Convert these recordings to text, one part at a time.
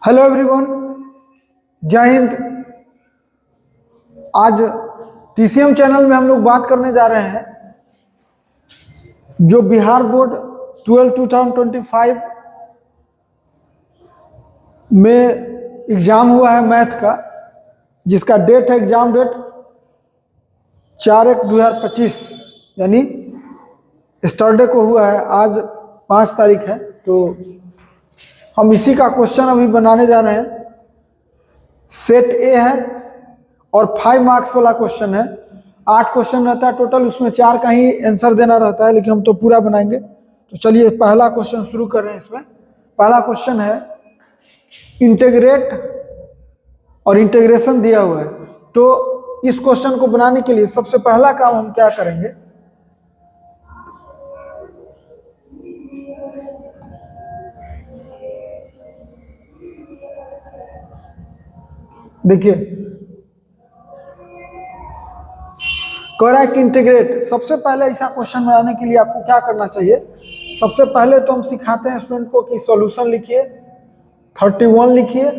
Hello everyone, जय हिंद। आज TCM channel में हम लोग बात करने जा रहे हैं जो बिहार बोर्ड 2025 में एग्जाम हुआ है मैथ का, जिसका डेट है एग्जाम डेट 4/1/2025 यानी सैटरडे को हुआ है। आज 5 तारीख है, तो हम इसी का क्वेश्चन अभी बनाने जा रहे हैं। सेट ए है और 5 मार्क्स वाला क्वेश्चन है। 8 क्वेश्चन रहता है टोटल, उसमें 4 का ही आंसर देना रहता है, लेकिन हम तो पूरा बनाएंगे। तो चलिए पहला क्वेश्चन शुरू कर रहे हैं। इसमें पहला क्वेश्चन है इंटीग्रेट और इंटीग्रेशन दिया हुआ है। तो इस क्वेश्चन को बनाने के लिए सबसे पहला काम हम क्या करेंगे, देखिए कह रहा है कि इंटीग्रेट। सबसे पहले ऐसा क्वेश्चन बनाने के लिए आपको क्या करना चाहिए, सबसे पहले तो हम सिखाते हैं स्टूडेंट को कि सॉल्यूशन लिखिए, 31 लिखिए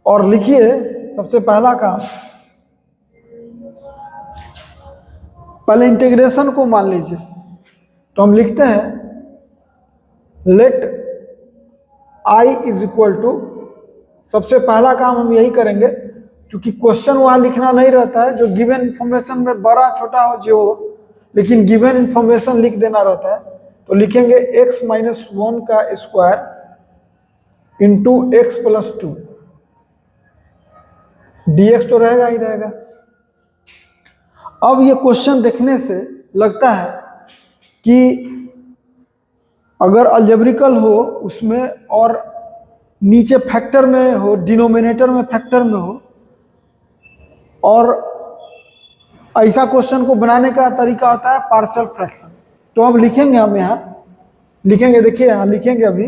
और लिखिए सबसे पहला काम, पहले इंटीग्रेशन को मान लीजिए। तो हम लिखते हैं let i is equal to, सबसे पहला काम हम यही करेंगे क्योंकि क्वेश्चन वहां लिखना नहीं रहता है, जो गिवन इंफॉर्मेशन में बड़ा छोटा हो जो हो, लेकिन गिवन इंफॉर्मेशन लिख देना रहता है। तो लिखेंगे x - 1 का स्क्वायर इंटू x + 2, dx तो रहेगा ही रहेगा। अब ये क्वेश्चन देखने से लगता है कि अगर अलजेब्रिकल हो उसमें और नीचे फैक्टर में हो, डिनोमिनेटर में फैक्टर में हो, और ऐसा क्वेश्चन को बनाने का तरीका होता है पार्शियल फ्रैक्शन। तो अब लिखेंगे, हम यहाँ लिखेंगे, देखिए यहाँ लिखेंगे अभी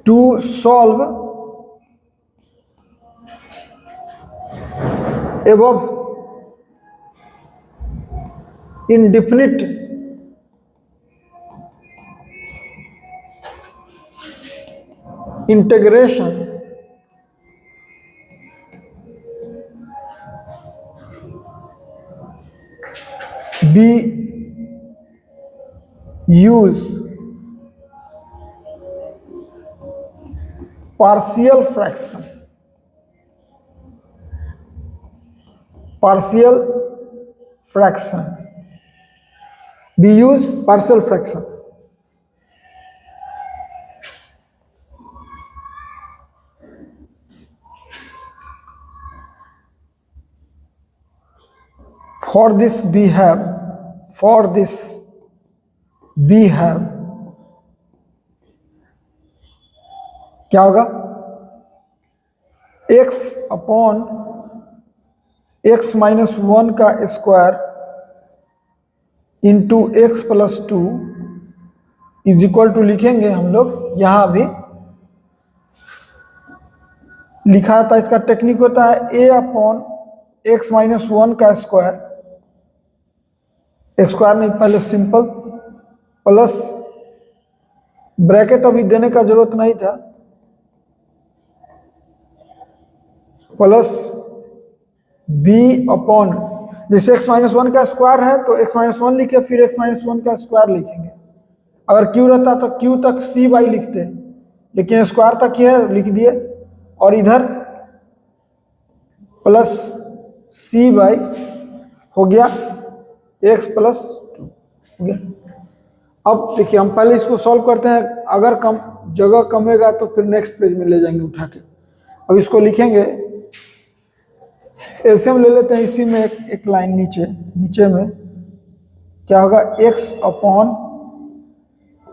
to solve above indefinite integration we use partial fraction, partial fraction, we use partial fraction। For this we have क्या होगा, x अपॉन x - 1 का square into x + 2 is equal to, लिखेंगे हम लोग यहाँ भी लिखा था, इसका टेक्निक होता है a अपॉन x - 1 का स्क्वायर, स्क्वायर नहीं पहले सिंपल, प्लस ब्रैकेट अभी देने का जरूरत नहीं था, प्लस b अपॉन, जैसे x - 1 का स्क्वायर है तो x - 1 लिखे, फिर x - 1 का स्क्वायर लिखेंगे। अगर q रहता तो q तक c/, लिखते, लेकिन स्क्वायर तक ही है, लिख दिए, और इधर प्लस c/, हो गया x + 2 हो गया। अब देखिए हम पहले इसको सॉल्व करते हैं, अगर कम जगह कमेगा तो फिर नेक्स्ट पेज में ले जाएंगे उठा के। अब इसको लिखेंगे, एलसीएम ले लेते हैं इसी में, एक लाइन नीचे में क्या होगा, x अपॉन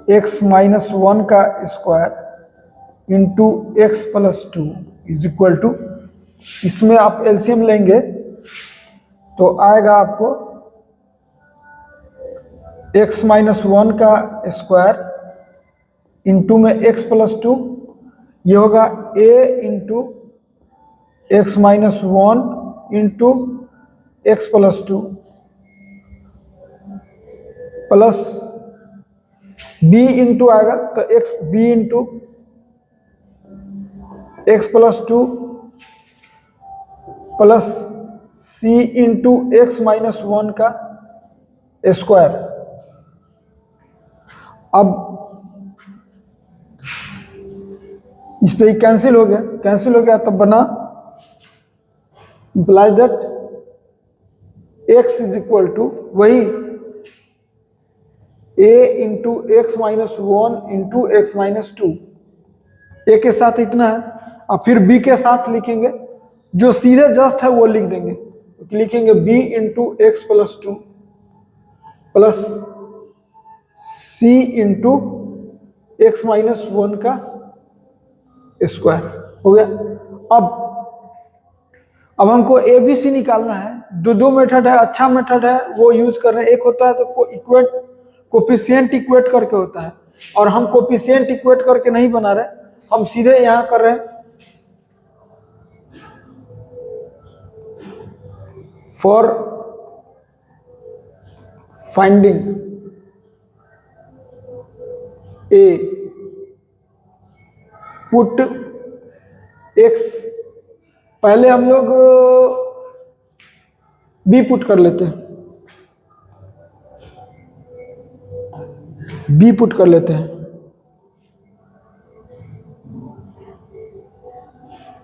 x - 1 का square into x + 2 is equal to, इसमें आप एलसीएम लेंगे तो आएगा आपको x - 1 का स्क्वायर इंटू में x + 2, ये होगा a into x - 1 into x plus 2 plus b into आएगा तो x b into x plus 2 plus c into x minus 1 का स्क्वायर। अब इससे ही कैंसिल हो गया, तब बना implies that x is equal to वही a into x minus 1 into x minus 2। A के साथ इतना है, अब फिर b के साथ लिखेंगे, जो सीधे जस्ट है वो लिख देंगे, लिखेंगे b into x plus 2 plus c into x minus 1 का स्क्वायर हो गया। अब हमको ए बी सी निकालना है। दो मेथड है, अच्छा मेथड है वो यूज कर रहे हैं। एक होता है तो कोफिशिएंट इक्वेट करके होता है, और हम कोफिशिएंट इक्वेट करके नहीं बना रहे, हम सीधे यहां कर रहे हैं for finding a put x, पहले हम लोग बी पुट कर लेते हैं,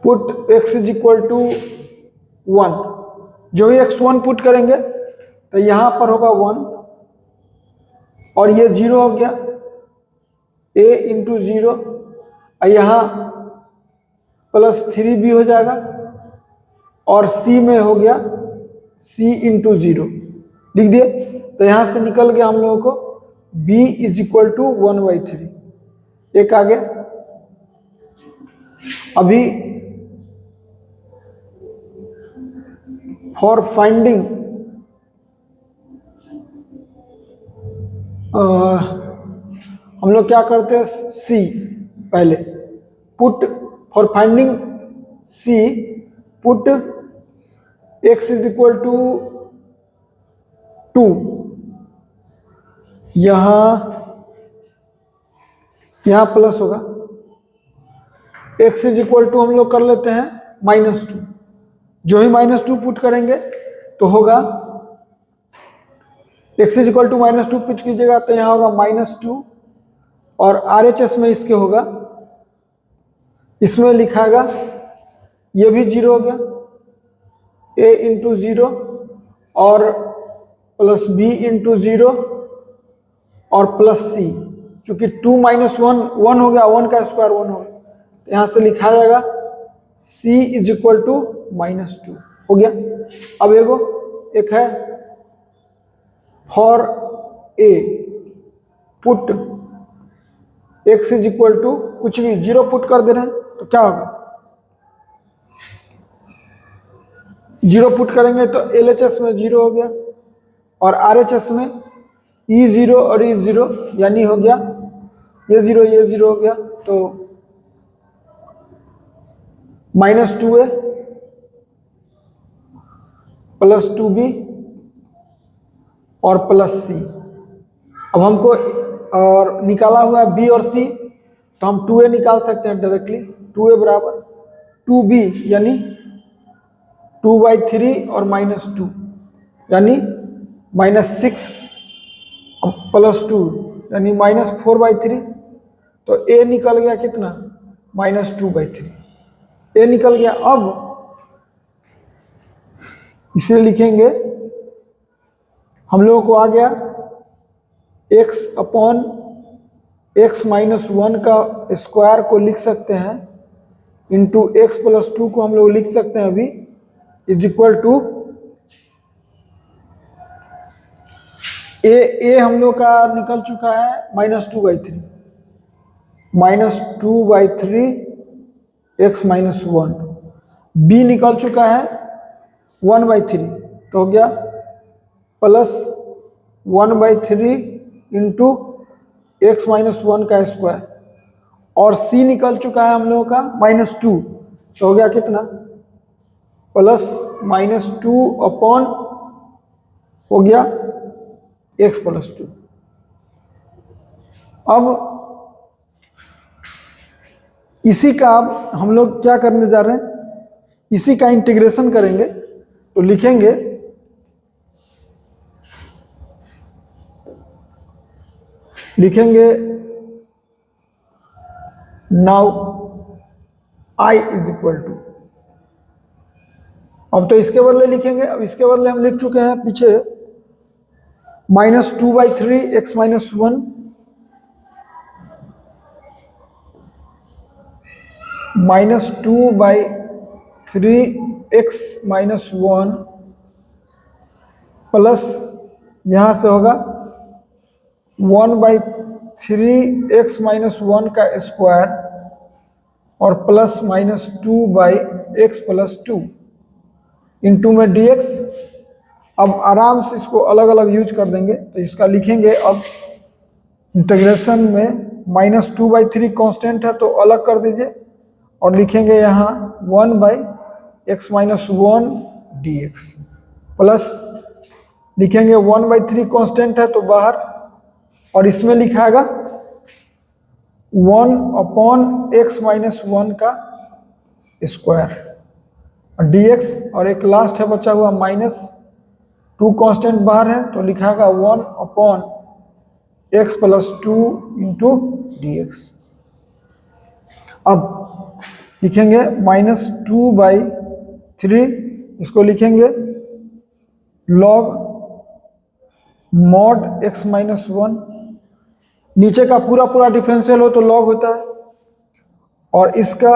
put x is equal to 1। जो ही x1 पुट करेंगे तो यहां पर होगा 1 और ये 0 हो गया, a इंटू 0, यहां प्लस 3b हो जाएगा, और c में हो गया c इंटू 0 लिख दिए। तो यहां से निकल गया हम लोगों को b इज इक्वल टू 1/3, एक आ गया। अभी फॉर फाइंडिंग हम लोग क्या करते हैं, c पहले put for finding c put x is equal to 2, यहां प्लस होगा, x इज इक्वल टू हम लोग कर लेते हैं -2। जो ही -2 पुट करेंगे तो होगा x is equal to -2 put कीजिएगा तो यहां होगा -2, और RHS में इसके होगा, इसमें लिखाएगा, ये भी 0 हो गया, a इंटू 0 और प्लस b इंटू 0 और प्लस c, चूंकि 2 माइनस 1 हो गया, 1 का स्क्वायर 1 हो गया, यहां से लिखा जाएगा c इज इक्वल टू -2 हो गया। अब एक है for a put x is equal to कुछ भी 0 पुट कर दे रहे हैं तो क्या होगा, 0 पुट करेंगे तो LHS में 0 हो गया, और RHS में E0 और E0 यानी हो गया ये 0 हो गया, तो -2a प्लस 2b और प्लस c। अब हमको और निकाला हुआ है b और c, तो हम 2a निकाल सकते हैं डायरेक्टली, 2a बराबर 2b यानी 2/3 और -2 यानी -6 प्लस 2 यानी -4/3, तो a निकल गया कितना, -2/3 a निकल गया। अब इसे लिखेंगे, हम लोगों को आ गया x अपॉन x माइनस 1 का स्क्वायर को लिख सकते हैं इंटू x प्लस 2 को हम लोग लिख सकते हैं अभी इज इक्वल टू a हम लोग का निकल चुका है -2/3 x माइनस 1, b निकल चुका है 1/3, तो हो गया प्लस 1/3 इंटू x माइनस 1 का स्क्वायर, और c निकल चुका है हम लोगों का -2, तो हो गया कितना, प्लस -2 अपॉन हो गया x प्लस 2। अब इसी का अब हम लोग क्या करने जा रहे हैं, इसी का इंटीग्रेशन करेंगे। तो लिखेंगे now I is equal to, अब तो इसके बदले लिखेंगे, अब इसके बदले हम लिख चुके हैं पीछे -2/3 x minus 1 -2/3 x minus 1 plus यहाँ से होगा 1/3 x माइनस 1 का स्क्वायर और प्लस -2/x प्लस 2 इंटू में dx। अब आराम से इसको अलग अलग यूज कर देंगे, तो इसका लिखेंगे अब इंटीग्रेशन में -2/3 कांस्टेंट है तो अलग कर दीजिए और लिखेंगे यहाँ 1/x माइनस 1 dx प्लस लिखेंगे 1/3 कांस्टेंट है तो बाहर, और इसमें लिखाएगा 1/x माइनस 1 का स्क्वायर और dx, और एक लास्ट है बचा हुआ -2 कांस्टेंट बाहर है तो लिखाएगा 1/x प्लस 2 इंटू dx। अब लिखेंगे -2/3, इसको लिखेंगे log mod x माइनस 1, नीचे का पूरा डिफरेंशियल हो तो log होता है, और इसका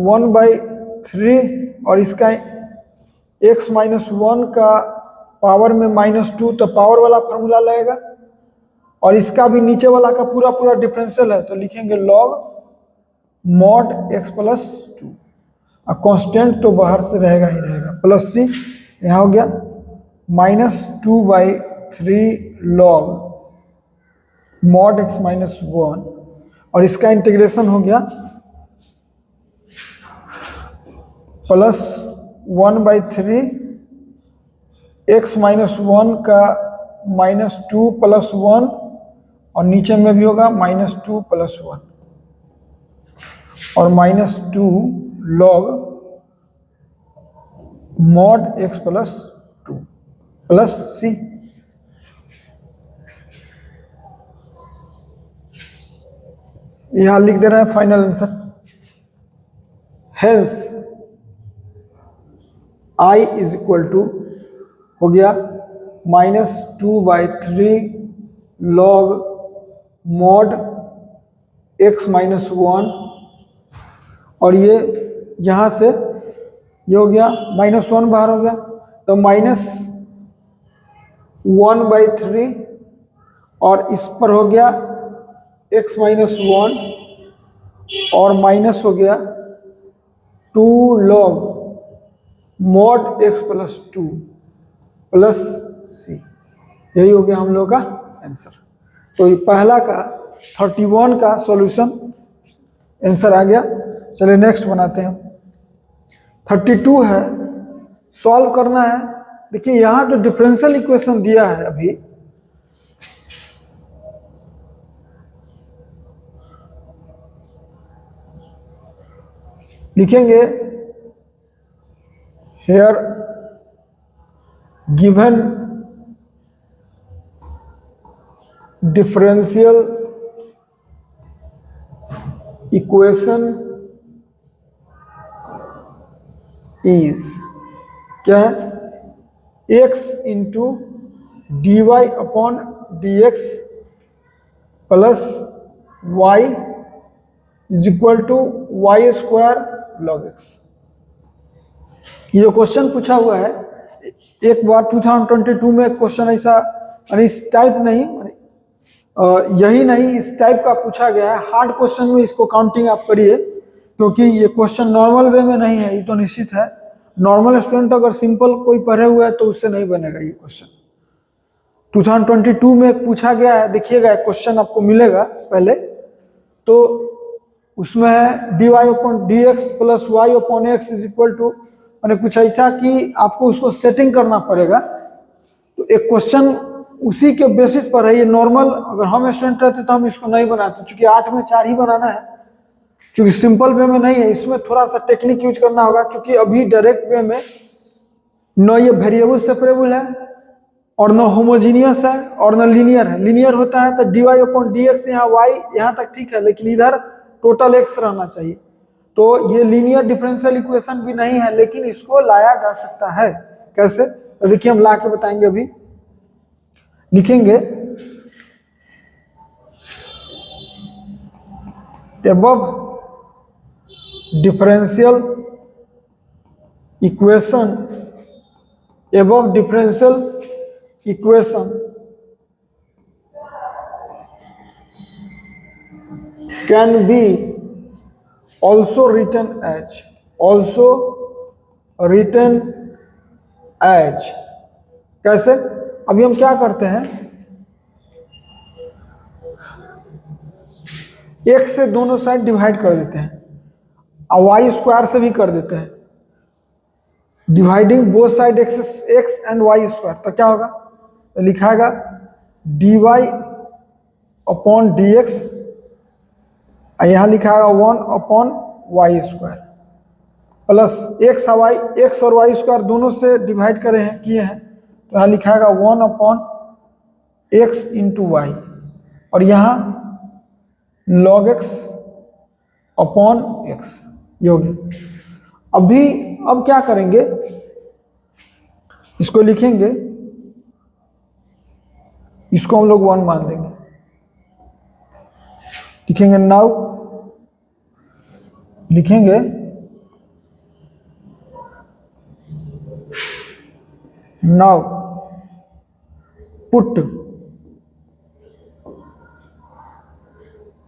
1/3 और इसका x माइनस 1 का पावर में -2 तो पावर वाला फार्मूला लगेगा, और इसका भी नीचे वाला का पूरा डिफरेंशियल है तो लिखेंगे log mod x प्लस 2, और कांस्टेंट तो बाहर से रहेगा ही रहेगा, प्लस c यहाँ हो गया -2/3 log mod x माइनस 1, और इसका इंटीग्रेशन हो गया प्लस 1/3 x माइनस 1 का -2 प्लस 1, और नीचे में भी होगा -2 प्लस 1 और -2 log mod x plus 2 plus c। यहां लिख दे रहे हैं final answer. Hence I is equal to हो गया -2/3 log mod x माइनस 1, और ये यहाँ से ये हो गया -1 बाहर हो गया तो -1/3, और इस पर हो गया x माइनस 1 और माइनस हो गया 2 log mod x plus 2 plus c। यही हो गया हम लोग का आंसर। तो ये पहला का 31 का सॉल्यूशन आंसर आ गया। चलिए नेक्स्ट बनाते हैं। 32 है, सॉल्व करना है। देखिए यहाँ जो डिफरेंशियल इक्वेशन दिया है अभी, लिखेंगे here given differential equation is क्या है, x into d y upon d x plus y is equal to y square log x. ये क्वेश्चन पूछा हुआ है एक बार 2022 में क्वेश्चन ऐसा, इस टाइप नहीं, यही नहीं इस टाइप का पूछा गया है। हार्ड क्वेश्चन में इसको काउंटिंग आप करिए, क्योंकि ये क्वेश्चन नॉर्मल वे में नहीं है, ये तो निश्चित है। नॉर्मल स्टूडेंट अगर सिंपल कोई पढ़े हुए है तो उससे नहीं बनेगा ये क्वेश्चन। 2022 में पूछा गया है, देखिएगा क्वेश्चन आपको मिलेगा पहले, तो उसमें है d y upon d x plus y upon x is equal to, मैंने कुछ ऐसा कि आपको उसको सेटिंग करना पड़ेगा। तो एक क्वेश्चन उसी के बेसिस पर है। ये नॉर्मल अगर हम स्टूडेंट रहते तो हम इसको नहीं बनाते, क्योंकि 8 में 4 ही बनाना है, क्योंकि सिंपल वे में नहीं है, इसमें थोड़ा सा टेक्निक यूज करना होगा। क्योंकि अभी डायरेक्ट वे में न ये वेरिएबल सेपरेबल है और न होमोजीनियस है और न लीनियर है। लीनियर होता है तो dy अपॉन dx, यहाँ y यहाँ तक ठीक है, लेकिन इधर टोटल x रहना चाहिए। तो ये लीनियर डिफरेंशियल इक्वेशन भी नहीं है, लेकिन इसको लाया जा सकता है। कैसे? तो देखिए हम ला के बताएंगे। अभी लिखेंगे above differential equation, above differential equation can be also written as, also written as। कैसे? अभी हम क्या करते हैं, x से दोनों साइड डिवाइड कर देते हैं और y स्क्वायर से भी कर देते हैं, dividing both side x and y square. तो क्या होगा? तो लिखाएगा dy अपॉन dx, यहाँ लिखाएगा 1 upon y square plus x और y स्क्वायर दोनों से डिवाइड करे हैं, किए हैं, तो यहाँ लिखाएगा 1 अपॉन x इंटू वाई, और यहाँ log x अपॉन x। ये हो गया। अब क्या करेंगे, इसको लिखेंगे, इसको हम लोग 1 मान देंगे। लिखेंगे नाउ, लिखेंगे now put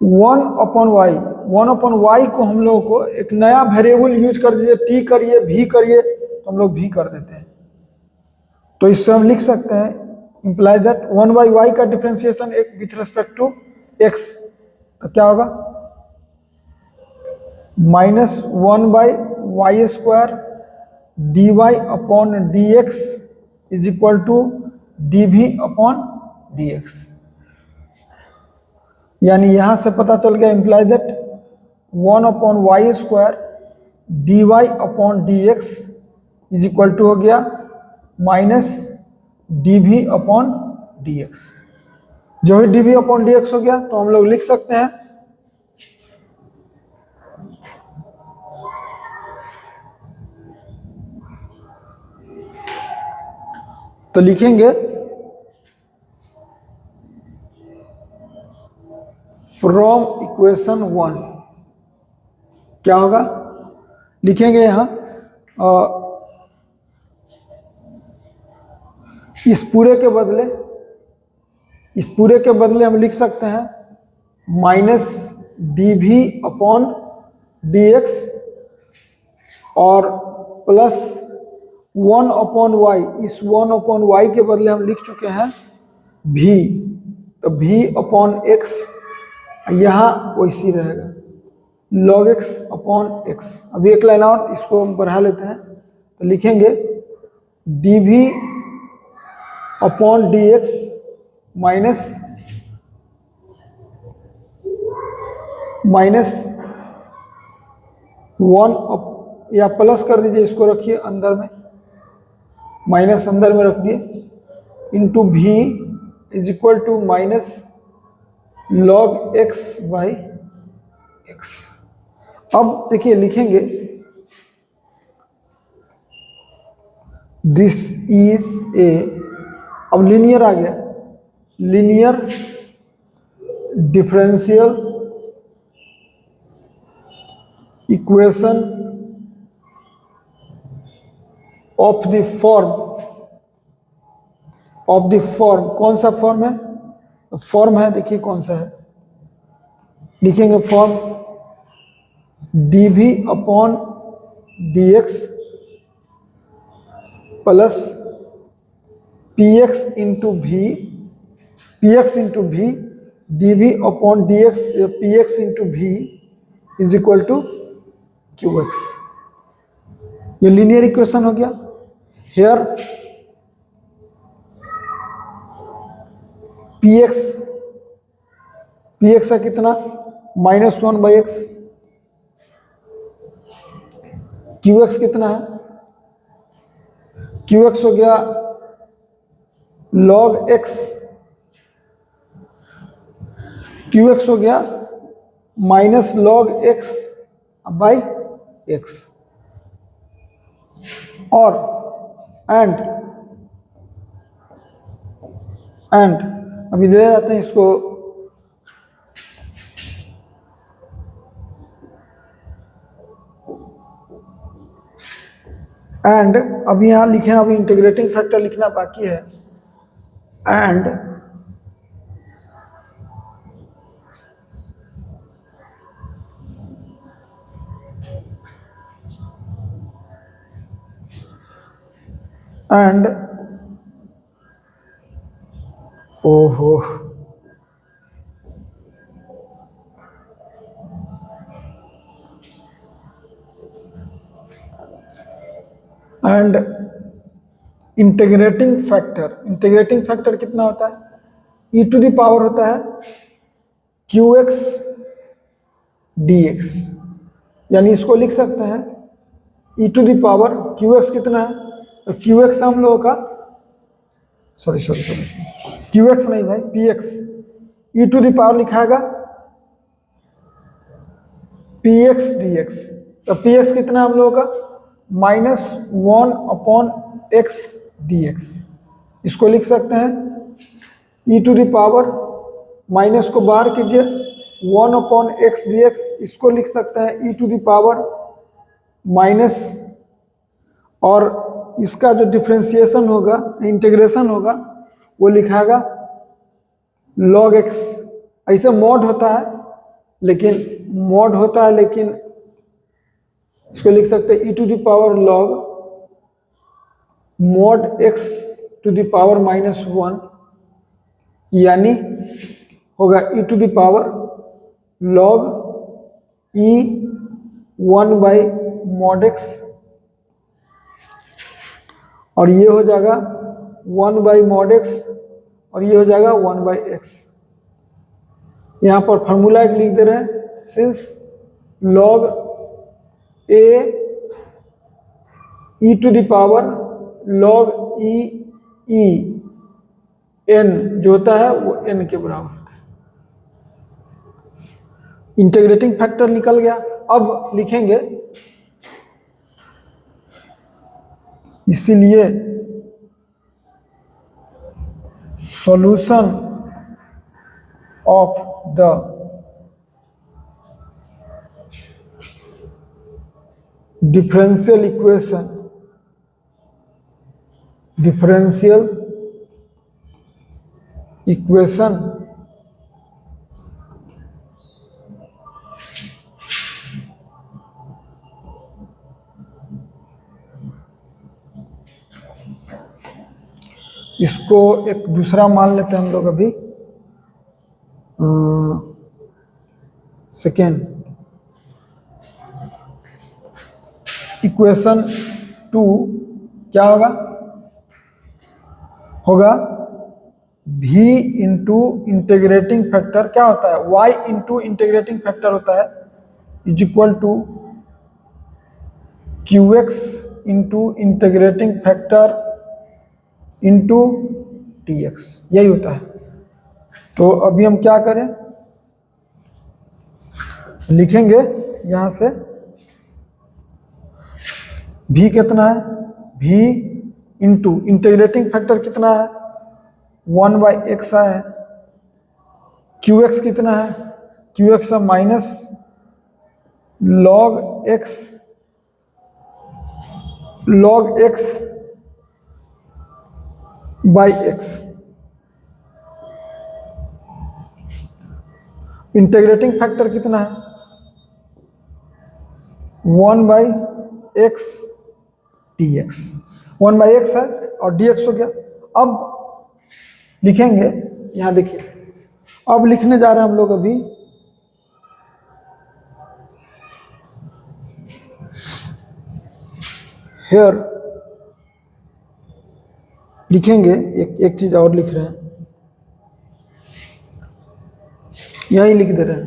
1 upon y. 1 upon y को हम लोगों को एक नया वेरिएबल यूज कर दीजिए, टी करिए, भी करिए, तो हम लोग भी कर देते हैं। तो इससे हम लिख सकते हैं इंप्लाई दैट 1 बाई वाई का डिफरेंशिएशन एक विथ रिस्पेक्ट टू एक्स, तो क्या होगा -1 by y square d y upon d x is equal to d भी अपॉन डी एक्स। यानी यहां से पता चल गया imply that 1 upon y square d y upon d x is equal to हो गया माइनस डी भी अपॉन डी एक्स। जो ही डी भी अपॉन डी एक्स हो गया तो हम लोग लिख सकते हैं तो लिखेंगे फ्रॉम इक्वेशन 1 क्या होगा, लिखेंगे यहां इस पूरे के बदले हम लिख सकते हैं माइनस डी भी अपॉन डी एक्स और प्लस 1 अपॉन वाई। इस 1 अपॉन वाई के बदले हम लिख चुके हैं भी, तो भी अपॉन एक्स यहाँ वैसी रहेगा log x अपॉन एक्स। अभी एक लाइन और इसको हम बढ़ा लेते हैं, तो लिखेंगे डी भी अपॉन डी एक्स माइनस 1 या प्लस कर दीजिए, इसको रखिए अंदर में, माइनस अंदर में रख दिए, इंटू भी is equal to minus log x by x. अब देखिए लिखेंगे दिस इज ए, अब लीनियर आ गया, linear differential equation of the form, कौन सा फॉर्म है, फॉर्म है, देखिए कौन सा है, लिखेंगे फॉर्म डी भी upon d x plus p x into y d भी upon d x p x into भी is equal to q x. ये लीनियर इक्वेशन हो गया। हेयर पी एक्स है कितना, -1/x। क्यू एक्स कितना है, क्यू एक्स हो गया log x, क्यू एक्स हो गया -log x बाई x। और एंड अभी दे जाते हैं इसको, एंड अभी यहां लिखे, अभी इंटीग्रेटिंग फैक्टर लिखना बाकी है। एंड ओहो, एंड इंटीग्रेटिंग फैक्टर कितना होता है, e टू द पावर होता है qx dx, यानी इसको लिख सकते हैं e to the power qx कितना है, तो qx हम लोगों का सॉरी qx नहीं भाई, px, e to the power लिखाएगा px dx। तो px कितना हम लोगों का -1/x dx, इसको लिख सकते हैं e to the power, minus को बाहर कीजिए 1/x dx, इसको लिख सकते हैं e to the power minus, और इसका जो डिफ्रेंशिएशन होगा, इंटीग्रेशन होगा, वो लिखाएगा log x। ऐसे मॉड होता है लेकिन इसको लिख सकते हैं e to the power log mod x to the power -1, यानी होगा e to the power log e 1/mod x, और ये हो जाएगा 1/mod x, और ये हो जाएगा 1/x। यहाँ पर फॉर्मूला एक लिख दे रहे हैं, since log a e to the power log e n जो होता है वो n के बराबर होता है। इंटीग्रेटिंग फैक्टर निकल गया। अब लिखेंगे, इसीलिए solution of the differential equation इसको एक दूसरा मान लेते हैं हम लोग अभी, सेकेंड इक्वेशन 2 क्या होगा v इंटू इंटीग्रेटिंग फैक्टर, क्या होता है y इंटू इंटीग्रेटिंग फैक्टर होता है, is equal to qx into integrating factor into dx, यही होता है। तो अभी हम क्या करें, लिखेंगे यहां से v कितना है, v इंटू इंटीग्रेटिंग फैक्टर कितना है 1/x है, qx कितना है, qx है minus log x by x। Integrating factor कितना है 1/x dx, 1/x है और dx हो गया। अब लिखेंगे, यहां देखिए, अब लिखने जा रहे हैं हम लोग अभी हेयर, लिखेंगे एक चीज और लिख रहे हैं, यही लिख दे रहे हैं,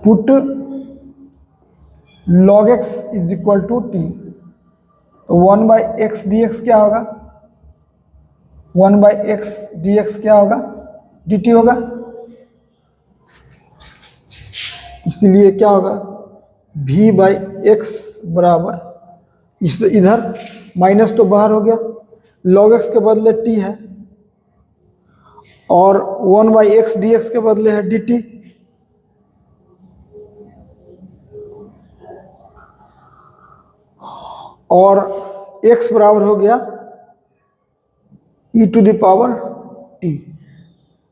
put log x is equal to t. तो 1/x dx क्या होगा, 1/x dx क्या होगा, dt होगा। इसलिए क्या होगा, v/x बराबर, इस इधर माइनस तो बाहर हो गया, log x के बदले t है और 1/x dx के बदले है dt। और x बराबर हो गया e to the power t,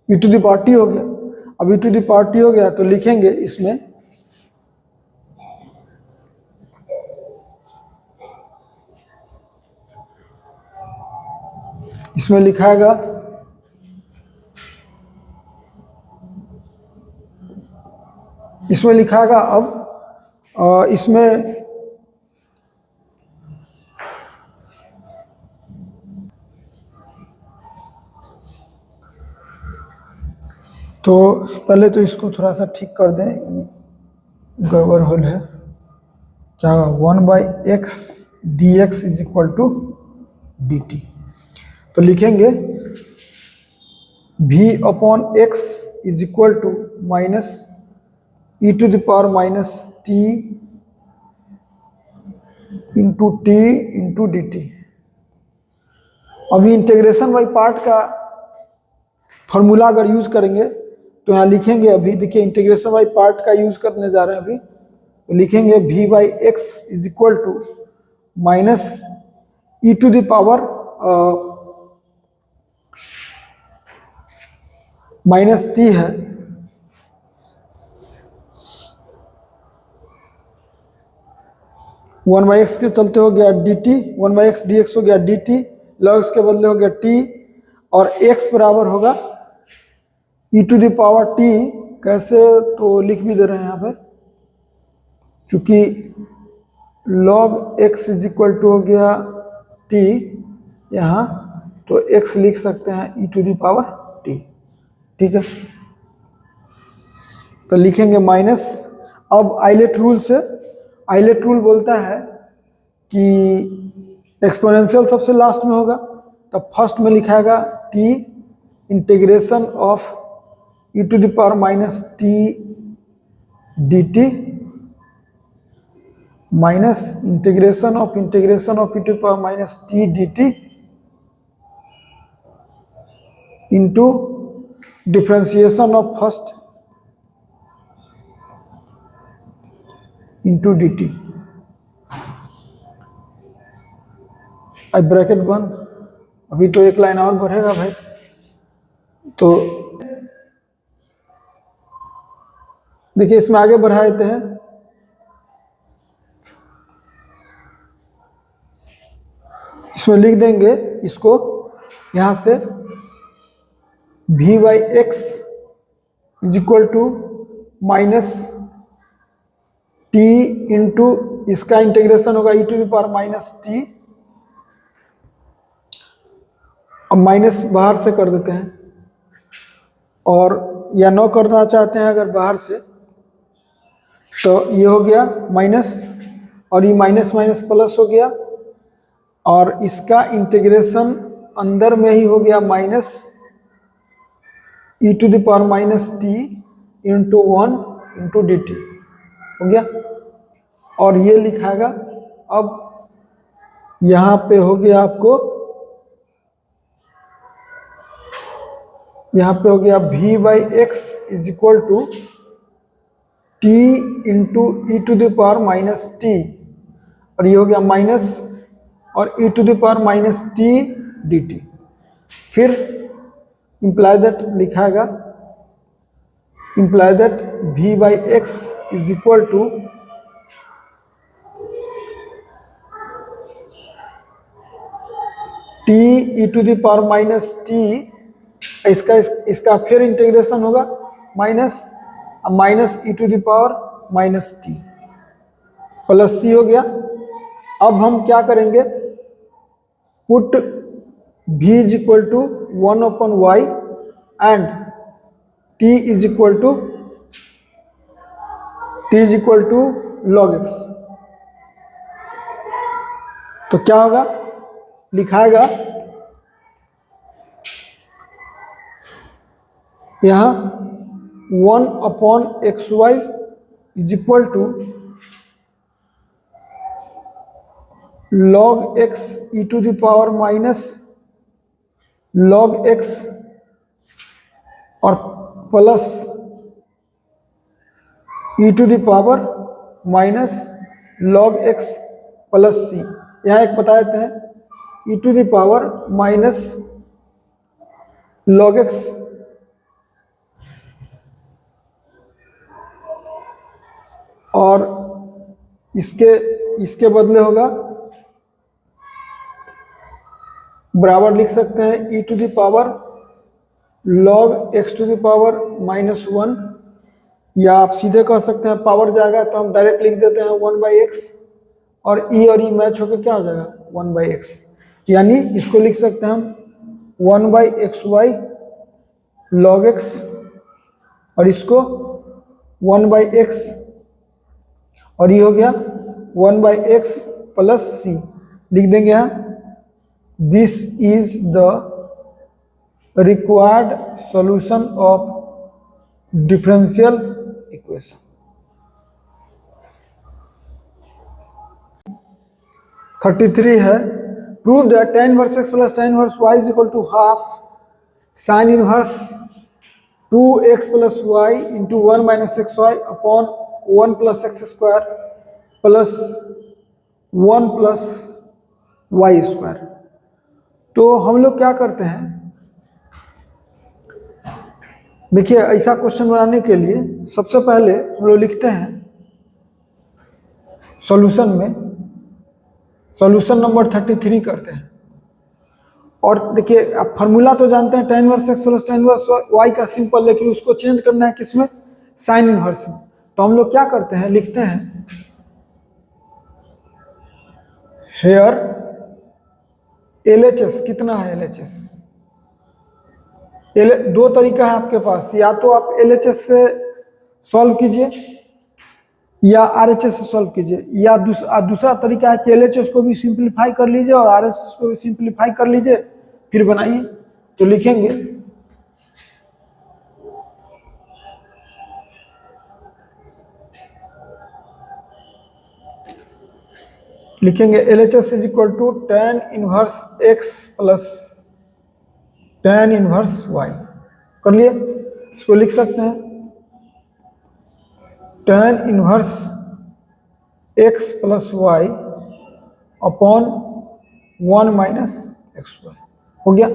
e to the power t हो गया। अब e to the power t हो गया तो लिखेंगे इसमें लिखाएगा अब इसमें तो पहले तो इसको थोड़ा सा ठीक कर दें, गड़बड़ होल है। क्या होगा, 1/x dx is equal to dt। तो लिखेंगे v upon x is equal to minus e to the power minus t into dt। अभी इंटीग्रेशन बाई पार्ट का फॉर्मूला अगर यूज करेंगे तो यहाँ लिखेंगे, अभी देखिए इंटीग्रेशन बाई पार्ट का यूज करने जा रहे हैं अभी, तो लिखेंगे v/x is equal to minus e to the power minus t है, वन बाई एक्स के चलते हो गया dt, 1/x dx हो गया dt, log x के बदले हो गया t, और x बराबर होगा e to the power t। कैसे, तो लिख भी दे रहे हैं यहाँ पे, चूंकि log x is equal to हो गया t यहाँ, तो x लिख सकते हैं e to the power t, ठीक है। तो लिखेंगे माइनस, अब आइलेट रूल से, आइलेट रूल बोलता है कि एक्सपोनेंशियल सबसे लास्ट में होगा, तब फर्स्ट में लिखाएगा t integration of e to the power minus t dt minus integration of e to the power minus t dt into differentiation of first into dt। अब ब्रैकेट बंद, अभी तो एक लाइन और बढ़ेगा भाई, तो देखिए इसमें आगे बढ़ा देते हैं, इसमें लिख देंगे इसको यहां से v/x is equal to minus t into इसका इंटीग्रेशन होगा e to the power minus t, अब माइनस बाहर से कर देते हैं, और या नो करना चाहते हैं अगर बाहर से, तो ये हो गया माइनस, और ये माइनस माइनस प्लस हो गया, और इसका इंटीग्रेशन अंदर में ही हो गया minus e to the power minus t into 1 into dt हो गया, और ये लिखाएगा। अब यहाँ पे हो गया आपको, यहाँ पे हो गया v/x is equal to t into e to the power minus t, और ये हो गया माइनस, और e to the power minus t dt। फिर इंप्लाई दैट लिखाएगा, imply that v/x is equal to t e to the power minus t, इसका फिर integration होगा minus e to the power minus t plus c हो गया। अब हम क्या करेंगे, put v is equal to 1/y and t is equal to log x, तो क्या होगा, लिखाएगा यहां 1/xy is equal to log x e to the power minus log x और plus e to the power minus log x plus c। यहाँ एक बता देते हैं e to the power minus log x और इसके बदले होगा, बराबर लिख सकते हैं e to the power log x to the power -1, या आप सीधे कह सकते हैं पावर जाएगा तो हम डायरेक्ट लिख देते हैं 1/x, और e और e मैच होकर क्या हो जाएगा 1/x, यानी इसको लिख सकते हैं हम 1/xy log x, और इसको 1/x, और ये हो गया 1/x प्लस c। लिख देंगे यहाँ this is the required solution of differential equation. 33 है, prove that tan inverse x plus tan inverse y is equal to half sin inverse 2x plus y into 1 minus xy upon 1 plus x square plus 1 plus y square. तो हम लोग क्या करते हैं, देखिए ऐसा question बनाने के लिए सबसे पहले हम लोग लिखते हैं सॉल्यूशन में, सॉल्यूशन नंबर 33 करते हैं, और देखिए आप फार्मूला तो जानते हैं tan inverse x plus tan inverse y का सिंपल, लेकिन उसको चेंज करना है किसमें, साइन इनवर्स में। तो हम लोग क्या करते हैं, लिखते हैं हेयर LHS कितना है, LHS दो तरीका है आपके पास, या तो आप LHS से सॉल्व कीजिए या RHS से सॉल्व कीजिए, या दूसरा तरीका है कि LHS को भी सिंपलीफाई कर लीजिए और RHS को भी सिंपलीफाई कर लीजिए फिर बनाइए। तो लिखेंगे LHS is equal to tan inverse x plus tan inverse y। कर लिए, इसको लिख सकते हैं tan inverse x plus y upon 1 minus XY। हो गया।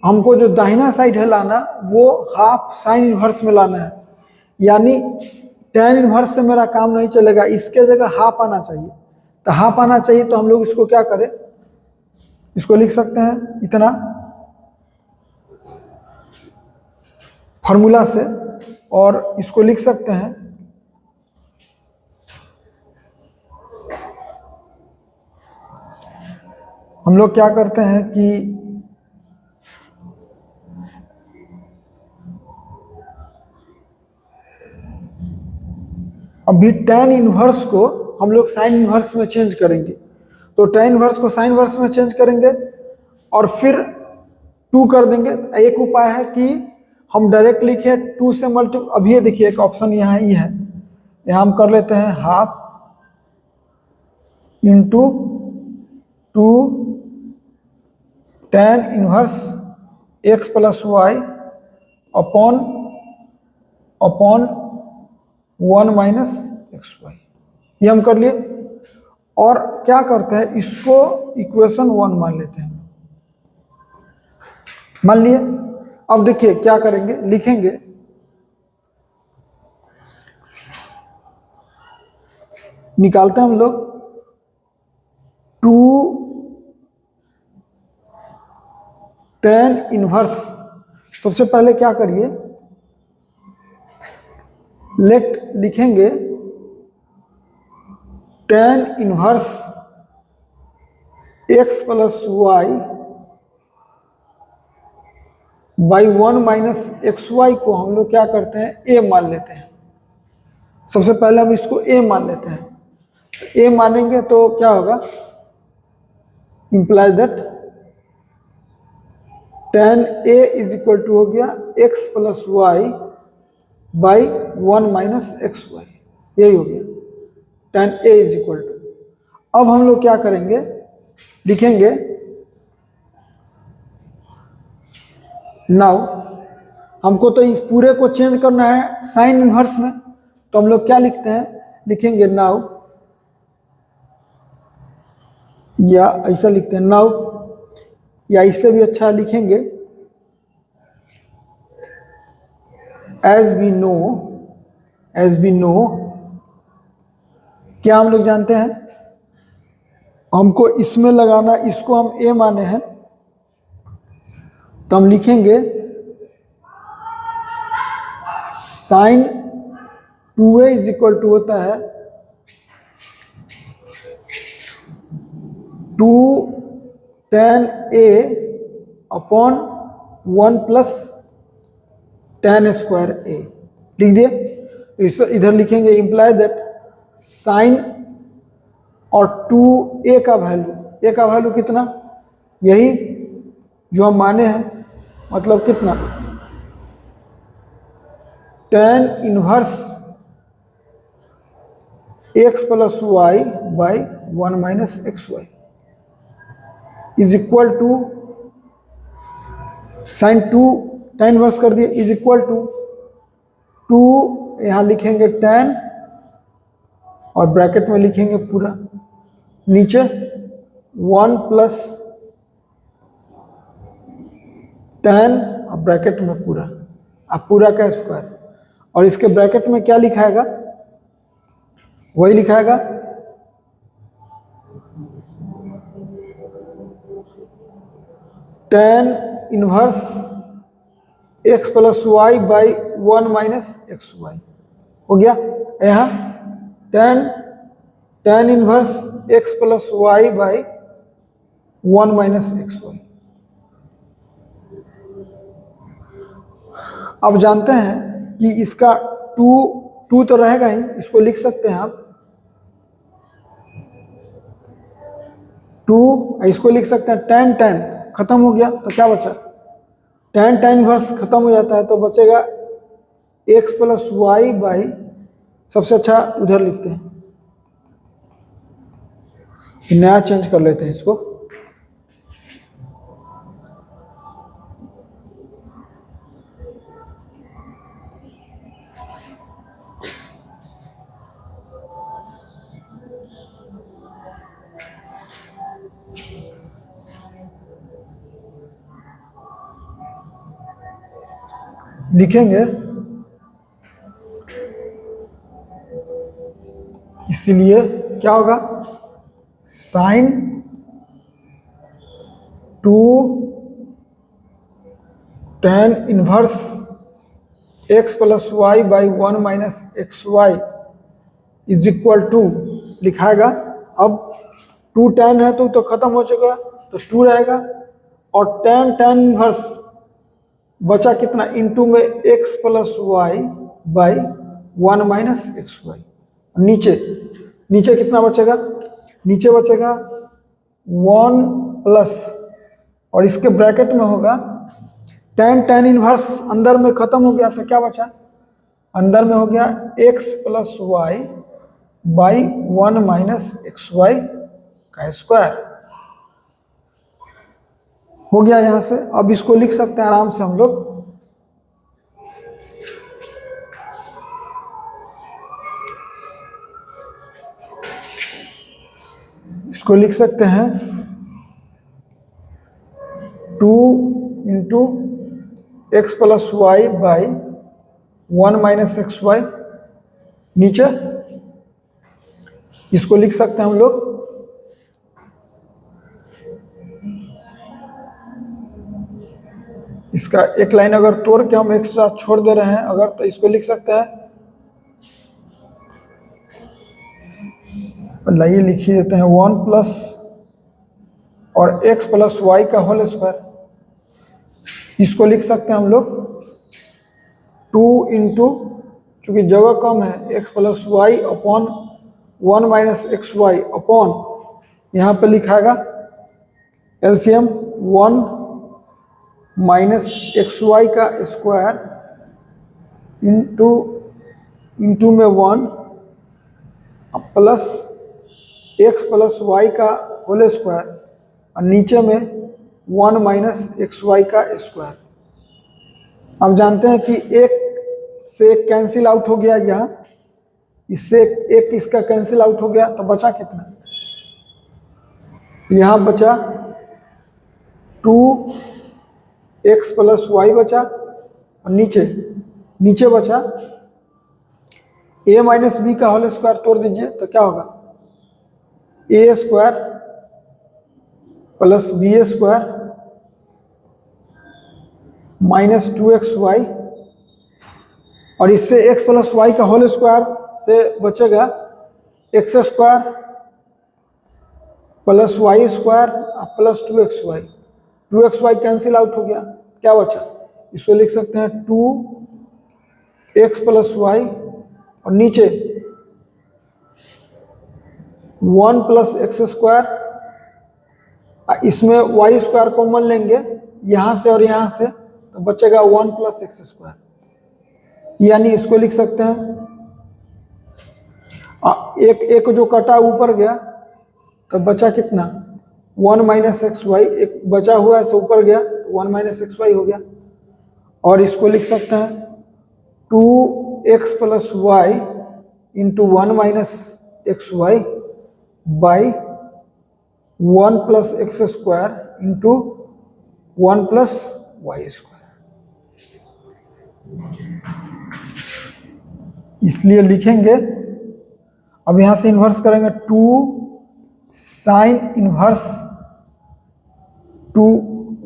हमको जो दाहिना साइड है लाना वो हाफ साइन इनवर्स में लाना है, यानी tan इनवर्स से मेरा काम नहीं चलेगा, इसके जगह हाफ आना चाहिए। तो हाफ आना चाहिए तो हम लोग इसको क्या करें, इसको लिख सकते हैं इतना फॉर्मूला से, और इसको लिख सकते हैं हम लोग क्या करते हैं कि अभी tan इनवर्स को हम लोग साइन इनवर्स में चेंज करेंगे। तो tan इनवर्स को साइन इनवर्स में चेंज करेंगे और फिर 2 कर देंगे। एक उपाय है कि हम डायरेक्ट लिखे 2 से मल्टीप्लाई, अभी ये देखिए एक ऑप्शन यहाँ ही है, यहाँ हम कर लेते हैं half into 2 tan inverse x plus y upon 1 minus XY, ये हम कर लिए। और क्या करते हैं, इसको इक्वेशन 1 मान लेते हैं, मान लिए। अब देखिए क्या करेंगे, लिखेंगे निकालते हैं हम लोग 2 tan इनवर्स। सबसे पहले क्या करिए, लेट लिखेंगे tan inverse x plus y by 1 minus x y को हम लोग क्या करते हैं, ए मान लेते हैं। सबसे पहले हम इसको ए मान लेते हैं। ए मानेंगे तो क्या होगा, imply that tan a is equal to हो गया x plus y by 1 minus x y, यही हो गया tan a is equal to. अब हम लोग क्या करेंगे, लिखेंगे नाउ, हमको तो इस पूरे को चेंज करना है साइन इनवर्स में, तो हम लोग क्या लिखते हैं, लिखेंगे नाउ, या ऐसा लिखते हैं नाउ, या इससे भी अच्छा लिखेंगे एज वी नो, क्या हम लोग जानते हैं, हमको इसमें लगाना, इसको हम ए माने हैं, तो हम लिखेंगे sign 2a is equal to होता है 2 tan a upon 1 plus tan square a, लिख दिए। इस इधर लिखेंगे इंप्लाई दैट साइन और 2a का वैल्यू कितना, यही जो हम माने हैं, मतलब कितना, tan inverse x plus y by 1 minus x y is equal to sine 2 tan inverse कर दिए इज इक्वल टू 2, यहाँ लिखेंगे tan और ब्रैकेट में लिखेंगे पूरा, नीचे 1 प्लस tan और ब्रैकेट में पूरा, अब पूरा का स्क्वायर, और इसके ब्रैकेट में क्या लिखाएगा, वही लिखाएगा tan inverse x plus y by 1 minus x y, हो गया। यहाँ tan inverse x plus y by 1 minus x y. अब जानते हैं कि इसका 2 तो रहेगा ही, इसको लिख सकते हैं आप 2, इसको लिख सकते हैं tan खत्म हो गया, तो क्या बचा, tan इनवर्स खत्म हो जाता है तो बचेगा x प्लस वाई बाई, सबसे अच्छा उधर लिखते हैं, नया चेंज कर लेते हैं इसको, लिखेंगे इसलिए क्या होगा, sine 2 tan inverse x plus y by 1 minus x y is equal to लिखाएगा। अब 2 tan है तो खत्म हो चुका, तो 2 रहेगा, और tan इनवर्स बचा कितना, इनटू में x plus y by 1 minus x y, नीचे कितना बचेगा, नीचे बचेगा 1 प्लस, और इसके ब्रैकेट में होगा tan इनवर्स, अंदर में खत्म हो गया तो क्या बचा, अंदर में हो गया x plus y by 1 minus x y का स्क्वायर, हो गया यहां से। अब इसको लिख सकते हैं आराम से हम लोग, इसको लिख सकते हैं 2 into x plus y by 1 minus x y, नीचे इसको लिख सकते हैं हम लोग इसका एक लाइन अगर तोड़ के हम एक्स्ट्रा छोड़ दे रहे हैं अगर, तो इसको लिख सकते हैं, लाइए लिख ही देते हैं 1 प्लस और x प्लस वाई का होल स्क्वायर इसको लिख सकते हैं हम लोग 2 इंटू, चूंकि जगह कम है, x plus y upon 1 minus x y upon, यहाँ पे लिखाएगा एलसीएम 1 माइनस एक्स वाई का स्क्वायर इंटू में 1 प्लस एक्स प्लस वाई का होल स्क्वायर और नीचे में 1 माइनस एक्स वाई का स्क्वायर। अब जानते हैं कि एक से एक कैंसिल आउट हो गया, यहाँ इससे एक इसका कैंसिल आउट हो गया, तो बचा कितना? यहाँ बचा 2x प्लस वाई बचा और नीचे बचा a माइनस बी का होल स्क्वायर तोड़ दीजिए तो क्या होगा? a square plus b square minus 2xy, और इससे x प्लस वाई का होल स्क्वायर से बचेगा x square plus y square plus 2xy cancel out हो गया, क्या बचा? इसको लिख सकते हैं 2x प्लस वाई और नीचे 1 प्लस एक्स स्क्वायर, इसमें वाई स्क्वायर कॉमन लेंगे यहाँ से और यहाँ से, तो बचेगा 1 प्लस एक्स स्क्वायर, यानी इसको लिख सकते हैं एक जो कटा ऊपर गया तो बचा कितना? 1 माइनस एक्स वाई, एक बचा हुआ है से ऊपर गया 1 माइनस एक्स वाई हो गया, और इसको लिख सकते हैं 2x plus y into 1 minus x y by 1 plus x square into 1 plus y square. इसलिए लिखेंगे, अब यहां से इन्वर्स करेंगे 2 साइन इन्वर्स 2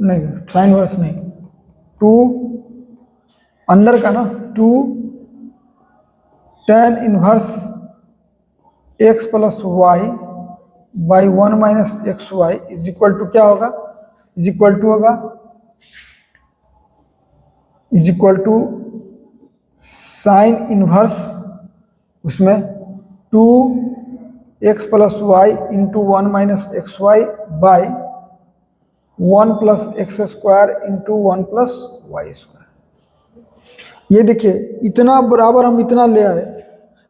नहीं, साइन इन्वर्स नहीं, 2 अंदर का ना 2 tan inverse x plus y by 1 minus x y is equal to क्या होगा? Is equal to sine inverse उसमें 2x plus y into 1 minus x y by 1 plus x square into 1 plus y square. ये देखिए इतना बराबर हम इतना ले आए।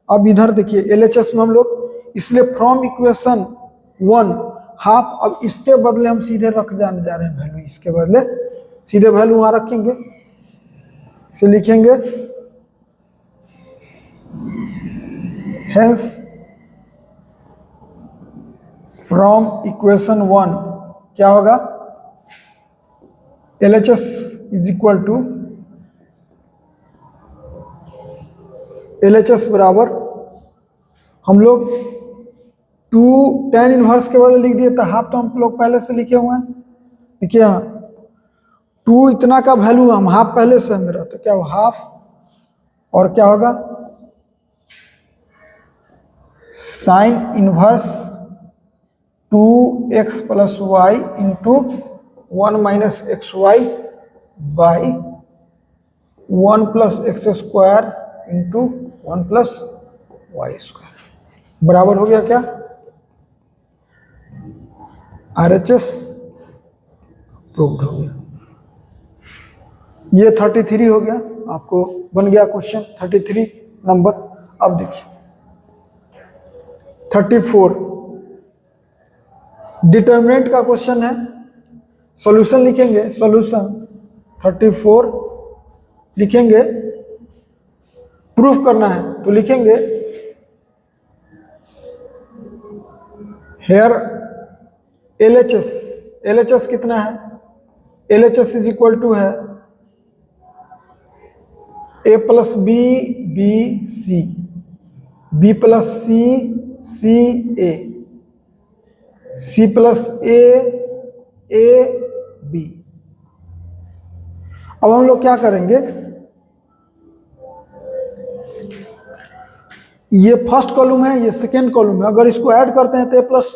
अब इधर देखिए LHS में हम लोग, इसलिए फ्रॉम इक्वेशन 1 हाफ, अब इसके बदले हम सीधे रख जाने जा रहे हैं वैल्यू, इसके बदले सीधे वैल्यू वहां रखेंगे, इसे लिखेंगे हेंस फ्रॉम इक्वेशन 1 क्या होगा? LHS is equal to LHS बराबर हम लोग 2 tan इनवर्स के बदले लिख दिए, तो हाफ तो हम लोग पहले से लिखे हुए हैं। देखिए यहाँ 2 इतना का वैल्यू हम हाफ पहले से मेरा, तो क्या हो हाफ, और क्या होगा sine inverse 2x plus y into 1 minus x y by 1 plus x square into 1 plus y square बराबर हो गया क्या? RHS प्रूव्ड हो गया। ये 33 हो गया, आपको बन गया क्वेश्चन 33 नंबर। अब देखिए 34 डिटर्मिनेंट का क्वेश्चन है, सॉल्यूशन लिखेंगे, सॉल्यूशन 34 लिखेंगे, प्रूफ करना है तो लिखेंगे हेयर LHS कितना है? LHS इज इक्वल टू है A plus b b c, b plus c c a, c plus a b. अब हम लोग क्या करेंगे, ये फर्स्ट कॉलम है, ये सेकेंड कॉलम है, अगर इसको ऐड करते हैं तो ए प्लस,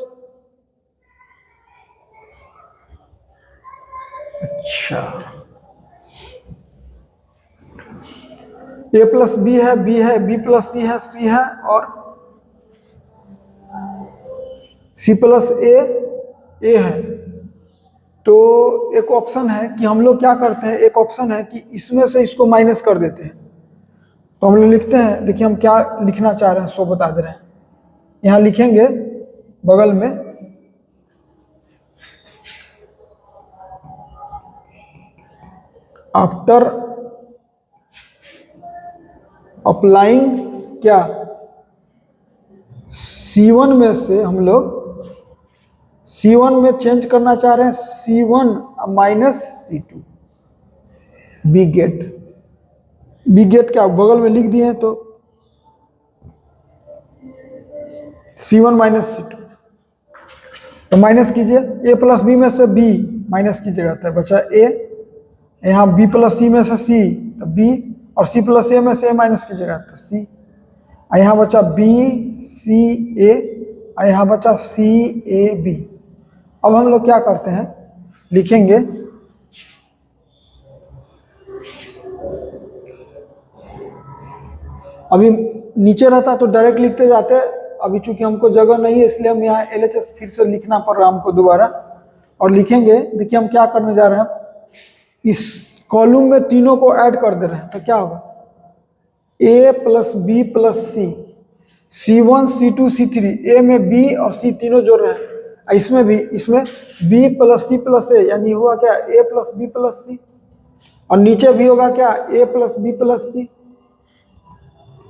अच्छा ए प्लस बी है, बी प्लस सी है, सी है, और सी प्लस ए है। तो एक ऑप्शन है कि हम लोग क्या करते हैं, एक ऑप्शन है कि इसमें से इसको माइनस कर देते हैं। तो हम लोग लिखते हैं, देखिए हम क्या लिखना चाह रहे हैं सो बता दे रहे हैं। यहां लिखेंगे बगल में आफ्टर अप्लाइंग क्या, C1 में से हम लोग C1 में चेंज करना चाह रहे हैं C1 minus C2, B gate क्या बगल में लिख दिए हैं, तो C1 माइनस C2। तो माइनस कीजिए, A प्लस बी में से B माइनस कीजिएगा तो बचा A, यहाँ B प्लस C में से C तो B, और C प्लस A में से A माइनस कीजिएगा तो C, यहाँ बचा B C A, यहाँ बचा C A B। अब हम लोग क्या करते हैं, लिखेंगे अभी नीचे रहता तो डायरेक्ट लिखते जाते, अभी चूंकि हमको जगह नहीं है इसलिए हम यहाँ LHS फिर से लिखना पड़ रहा हमको दोबारा, और लिखेंगे। देखिए हम क्या करने जा रहे हैं, इस कॉलम में तीनों को ऐड कर दे रहे हैं, तो क्या होगा A plus b plus c, C1 C2 C3, A में B और C तीनों जोड़ रहे हैं, इसमें भी, इसमें B plus C plus A, यानी हुआ क्या A plus B plus C, और नीचे भी होगा क्या A plus B plus C,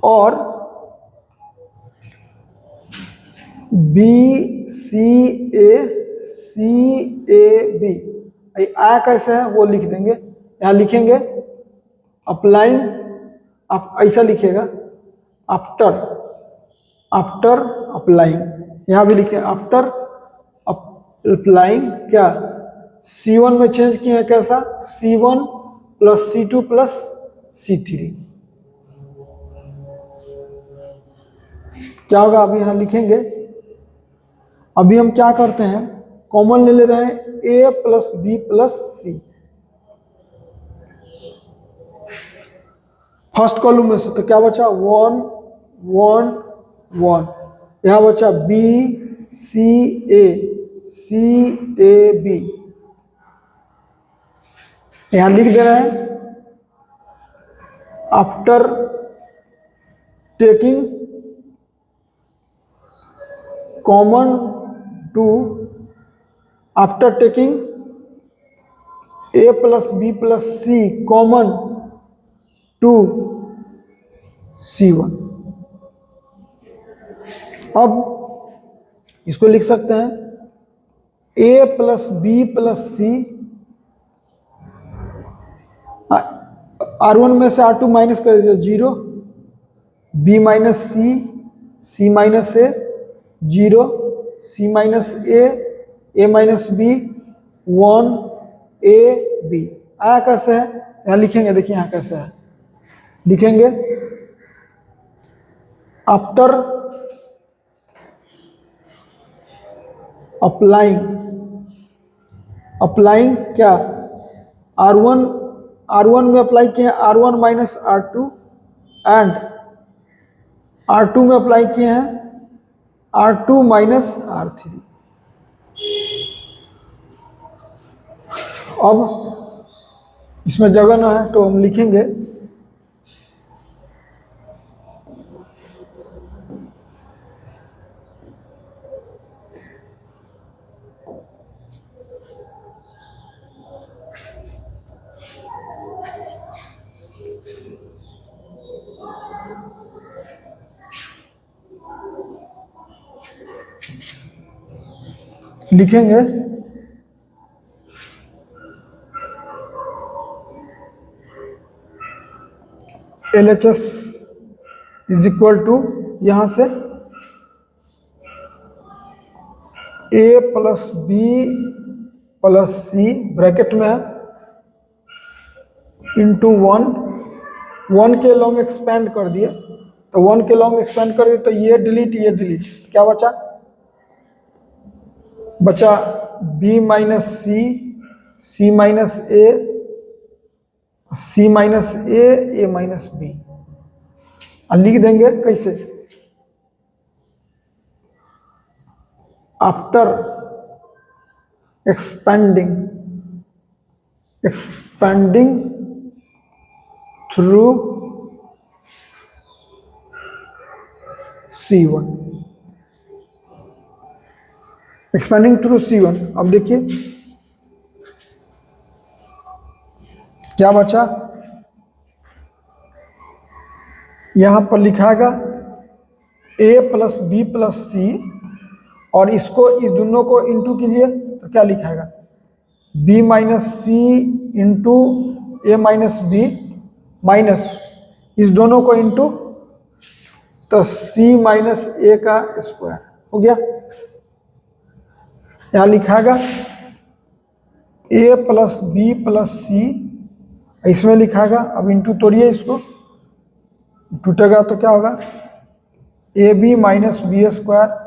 और B C A B। आया कैसे है वो लिख देंगे, यहाँ लिखेंगे अप्लाइंग, आप ऐसा लिखिएगा आफ्टर अप्लाइंग, यहाँ भी लिखे आफ्टर अप्लाइंग क्या, C1 में चेंज किए हैं कैसा, C1 plus C2 plus C3, क्या होगा अभी यहाँ लिखेंगे। अभी हम क्या करते हैं, कॉमन ले रहे हैं A plus b plus c, first column में से, तो क्या बचा 1 1 1, यहाँ बचा B C A B, यहाँ लिख दे रहे हैं after taking common to, after taking A plus b plus c common to C1। अब इसको लिख सकते हैं A plus b plus c, R1 में से R2 माइनस कर दीजिए 0, B minus c, C minus A 0, C minus A minus B 1 A B। आया कैसे है, यहाँ लिखेंगे, देखिए यहाँ कैसे है, लिखेंगे आफ्टर अप्लाइंग क्या, R1 में अप्लाई किए हैं R1 minus R2, and R2 में अप्लाई किए हैं R2 माइनस R3। अब इसमें जगह ना है तो हम लिखेंगे लिखेंगे LHS इज इक्वल टू, यहां से A plus b plus c bracket में है इंटू 1 के लॉन्ग एक्सपेंड कर दिए, तो 1 के लॉन्ग एक्सपेंड कर दिए तो ये डिलीट, क्या बचा B minus c minus A, C minus A minus B। लिख देंगे कैसे, after expanding through C1, expanding through C1। अब देखिए क्या बचा, यहां पर लिखाएगा A प्लस बी प्लस सी, और इसको इस दोनों को इंटू कीजिए तो क्या लिखाएगा, b माइनस सी इंटू ए माइनस बी, माइनस इस दोनों को इंटू तो c माइनस ए का स्क्वायर हो गया। यहां लिखाएगा a प्लस बी प्लस सी, इसमें लिखाएगा, अब इंटू तोड़िए इसको, टूटेगा तो क्या होगा, a b minus b square,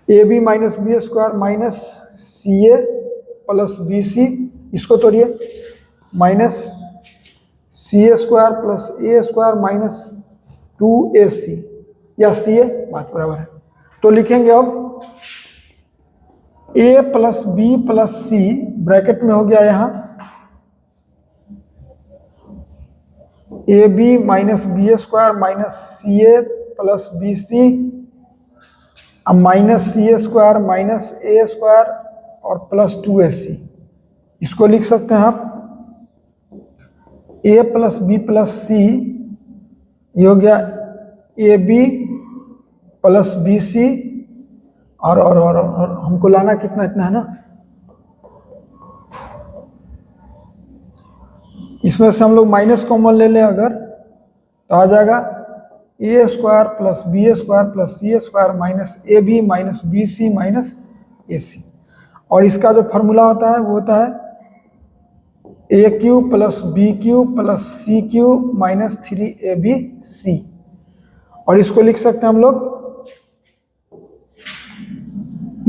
a b minus b square minus c a plus b c, इसको तोड़िए, minus c a square plus a square minus 2ac, या सी ए बात बराबर है। तो लिखेंगे अब a plus b plus c, bracket में हो गया यहाँ a b minus b square minus c a plus b c, अब minus c a square minus a square और प्लस 2ac, इसको लिख सकते हैं आप a plus b plus c, ये हो गया a b plus b c, और हमको लाना कितना, इतना है ना, इसमें से हम लोग माइनस कॉमन ले लें अगर तो आ जाएगा a square plus b square plus c square minus a b minus b c minus a c, और इसका जो फॉर्मूला होता है वो होता है a cube plus b cube plus c cube minus 3abc, और इसको लिख सकते हैं हम लोग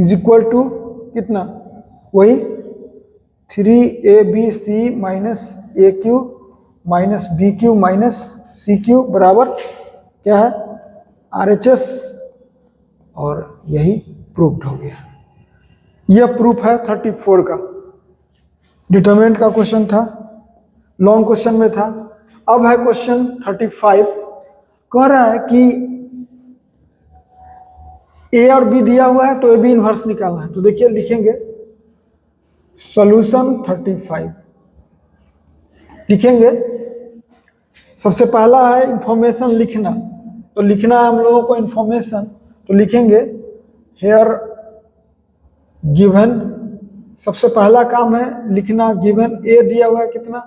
इज इक्वल टू कितना, वही 3abc minus a cube minus b cube minus c cube बराबर क्या है, RHS, और यही प्रूफ्ड हो गया। यह प्रूफ है 34 का, डिटरमिनेंट का क्वेश्चन था, लॉन्ग क्वेश्चन में था। अब है क्वेश्चन 35, कह रहा है कि ए और बी दिया हुआ है तो ए बी इनवर्स निकालना है। तो देखिए लिखेंगे सॉल्यूशन 35, लिखेंगे सबसे पहला है इंफॉर्मेशन लिखना, तो लिखना है हम लोगों को इंफॉर्मेशन, तो लिखेंगे हेयर गिवन, सबसे पहला काम है लिखना गिवन, ए दिया हुआ है कितना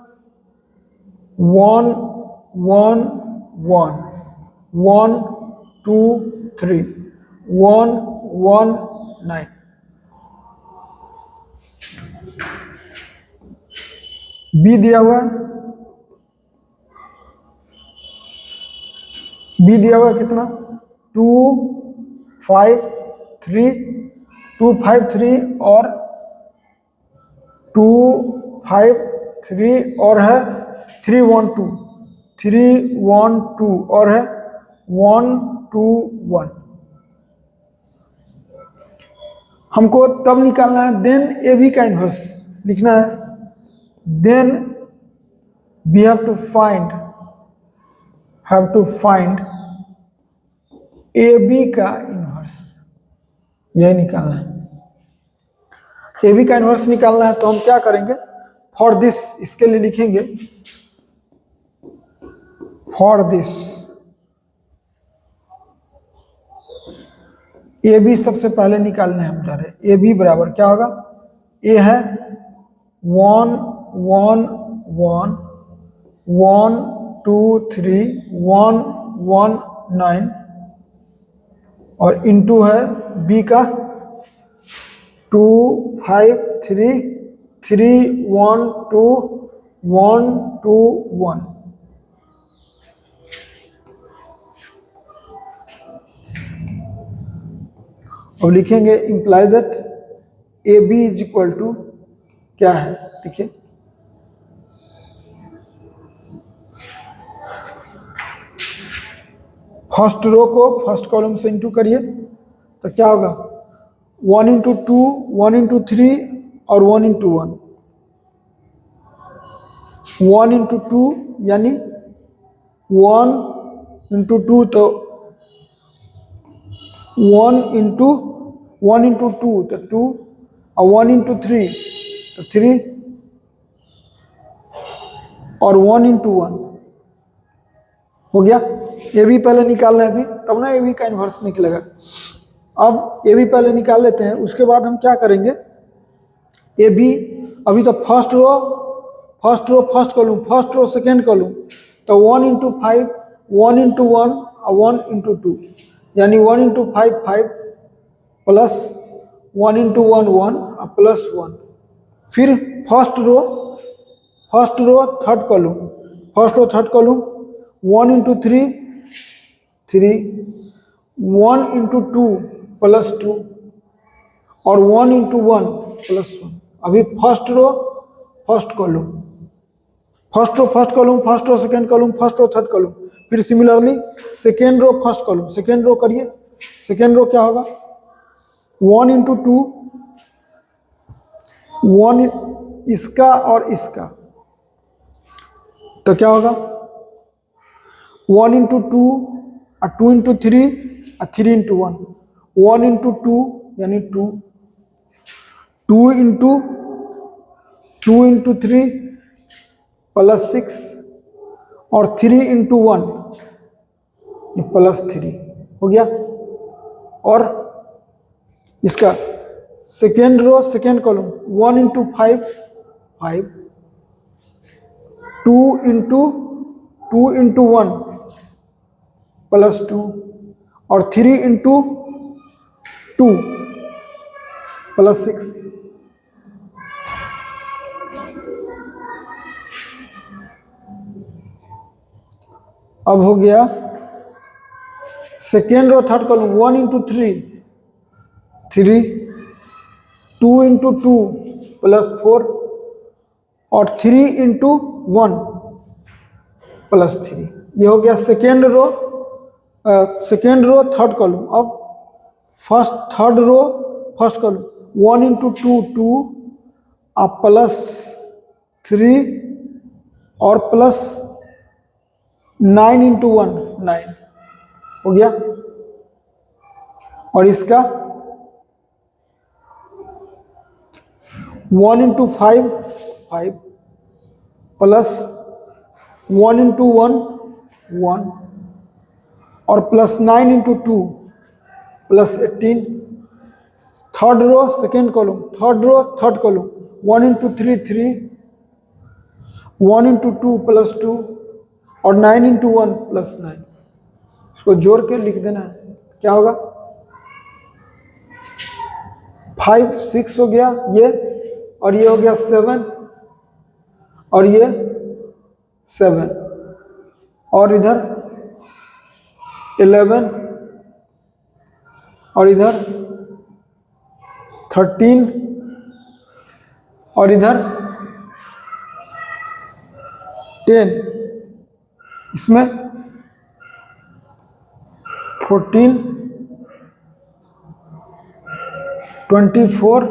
1 1 1 1 2 3 1 1 9, बी दिया हुआ है, बी दिया हुआ है कितना 2 5 3 2 5 3 और 2 5 3 और है 3 1 2 3 1 2 और है 1 2 1, हमको तब निकालना है देन ए बी का इन्वर्स लिखना है, then we have to find a b का इन्वर्स, यही निकालना है। ए बी का इन्वर्स निकालना है तो हम क्या करेंगे, फॉर दिस, इसके लिए लिखेंगे फॉर दिस ए बी सबसे पहले निकालना है हम जा रहे, ए बी बराबर क्या होगा, ए है 1 1 1 1 2 3 1 1 9 और इनटू है बी का 2 5 3 3 1 2 1 2 1, अब लिखेंगे imply that a b is equal to क्या है, देखिए फर्स्ट रो को फर्स्ट कॉलम से इंटू करिए तो क्या होगा 1 इंटू 2, 1 इंटू 3 और 1 इंटू 1। 1 इंटू 2 यानी 1 इंटू 2 तो 1 इंटू 2 तो 2 और 1 इंटू 3 तो 3 और 1 इंटू 1 हो गया। ये भी पहले निकालना है अभी, तब ना ये भी का इन्वर्स निकलेगा। अब ये भी पहले निकाल लेते हैं, उसके बाद हम क्या करेंगे, ये भी अभी तो first row first column, first row second column, तो 1 इंटू 5, 1 इंटू 1 और 1 इंटू 2 यानी 1 इंटू 5 5 प्लस 1 इंटू 1 1 और प्लस 1। फिर first row third column, first row third column 1 into 3 3, 1 into 2 plus 2 और 1 इंटू 1 प्लस 1। अभी first row first column, first row second column, first row third column. फिर similarly second row first column, second row करिए। Second रो क्या होगा 1 into 2, 1 इसका और इसका, तो क्या होगा 1 इंटू 2 और 2 इंटू 3 और 3 इंटू 1, 1 इंटू 2 यानी 2, 2 इंटू 3 प्लस 6 और 3 इंटू 1 प्लस 3 हो गया। और इसका second row second column 1 into 5 5, 2 into 1 plus 2 और 3 इंटू 2 प्लस 6। अब हो गया second row third column 1 into 3 3, 2 into 2 plus 4 और 3 इंटू 1 प्लस 3। ये हो गया सेकेंड रो थर्ड कॉलम। अब third row first column 1 into 2 2 और प्लस 3 और प्लस 9 इंटू 1 9 हो गया। और इसका 1 इंटू 5 5 प्लस 1 इंटू 1 1 और plus 9 into 2 plus 18। Third row second column, third column 1 into 3 3, 1 into 2 plus 2 और 9 इंटू 1 प्लस 9। इसको जोड़ के लिख देना है, क्या होगा 5 6 हो गया ये, और ये हो गया 7 और ये 7 और इधर 11 और इधर 13 और इधर 10, इसमें 14 24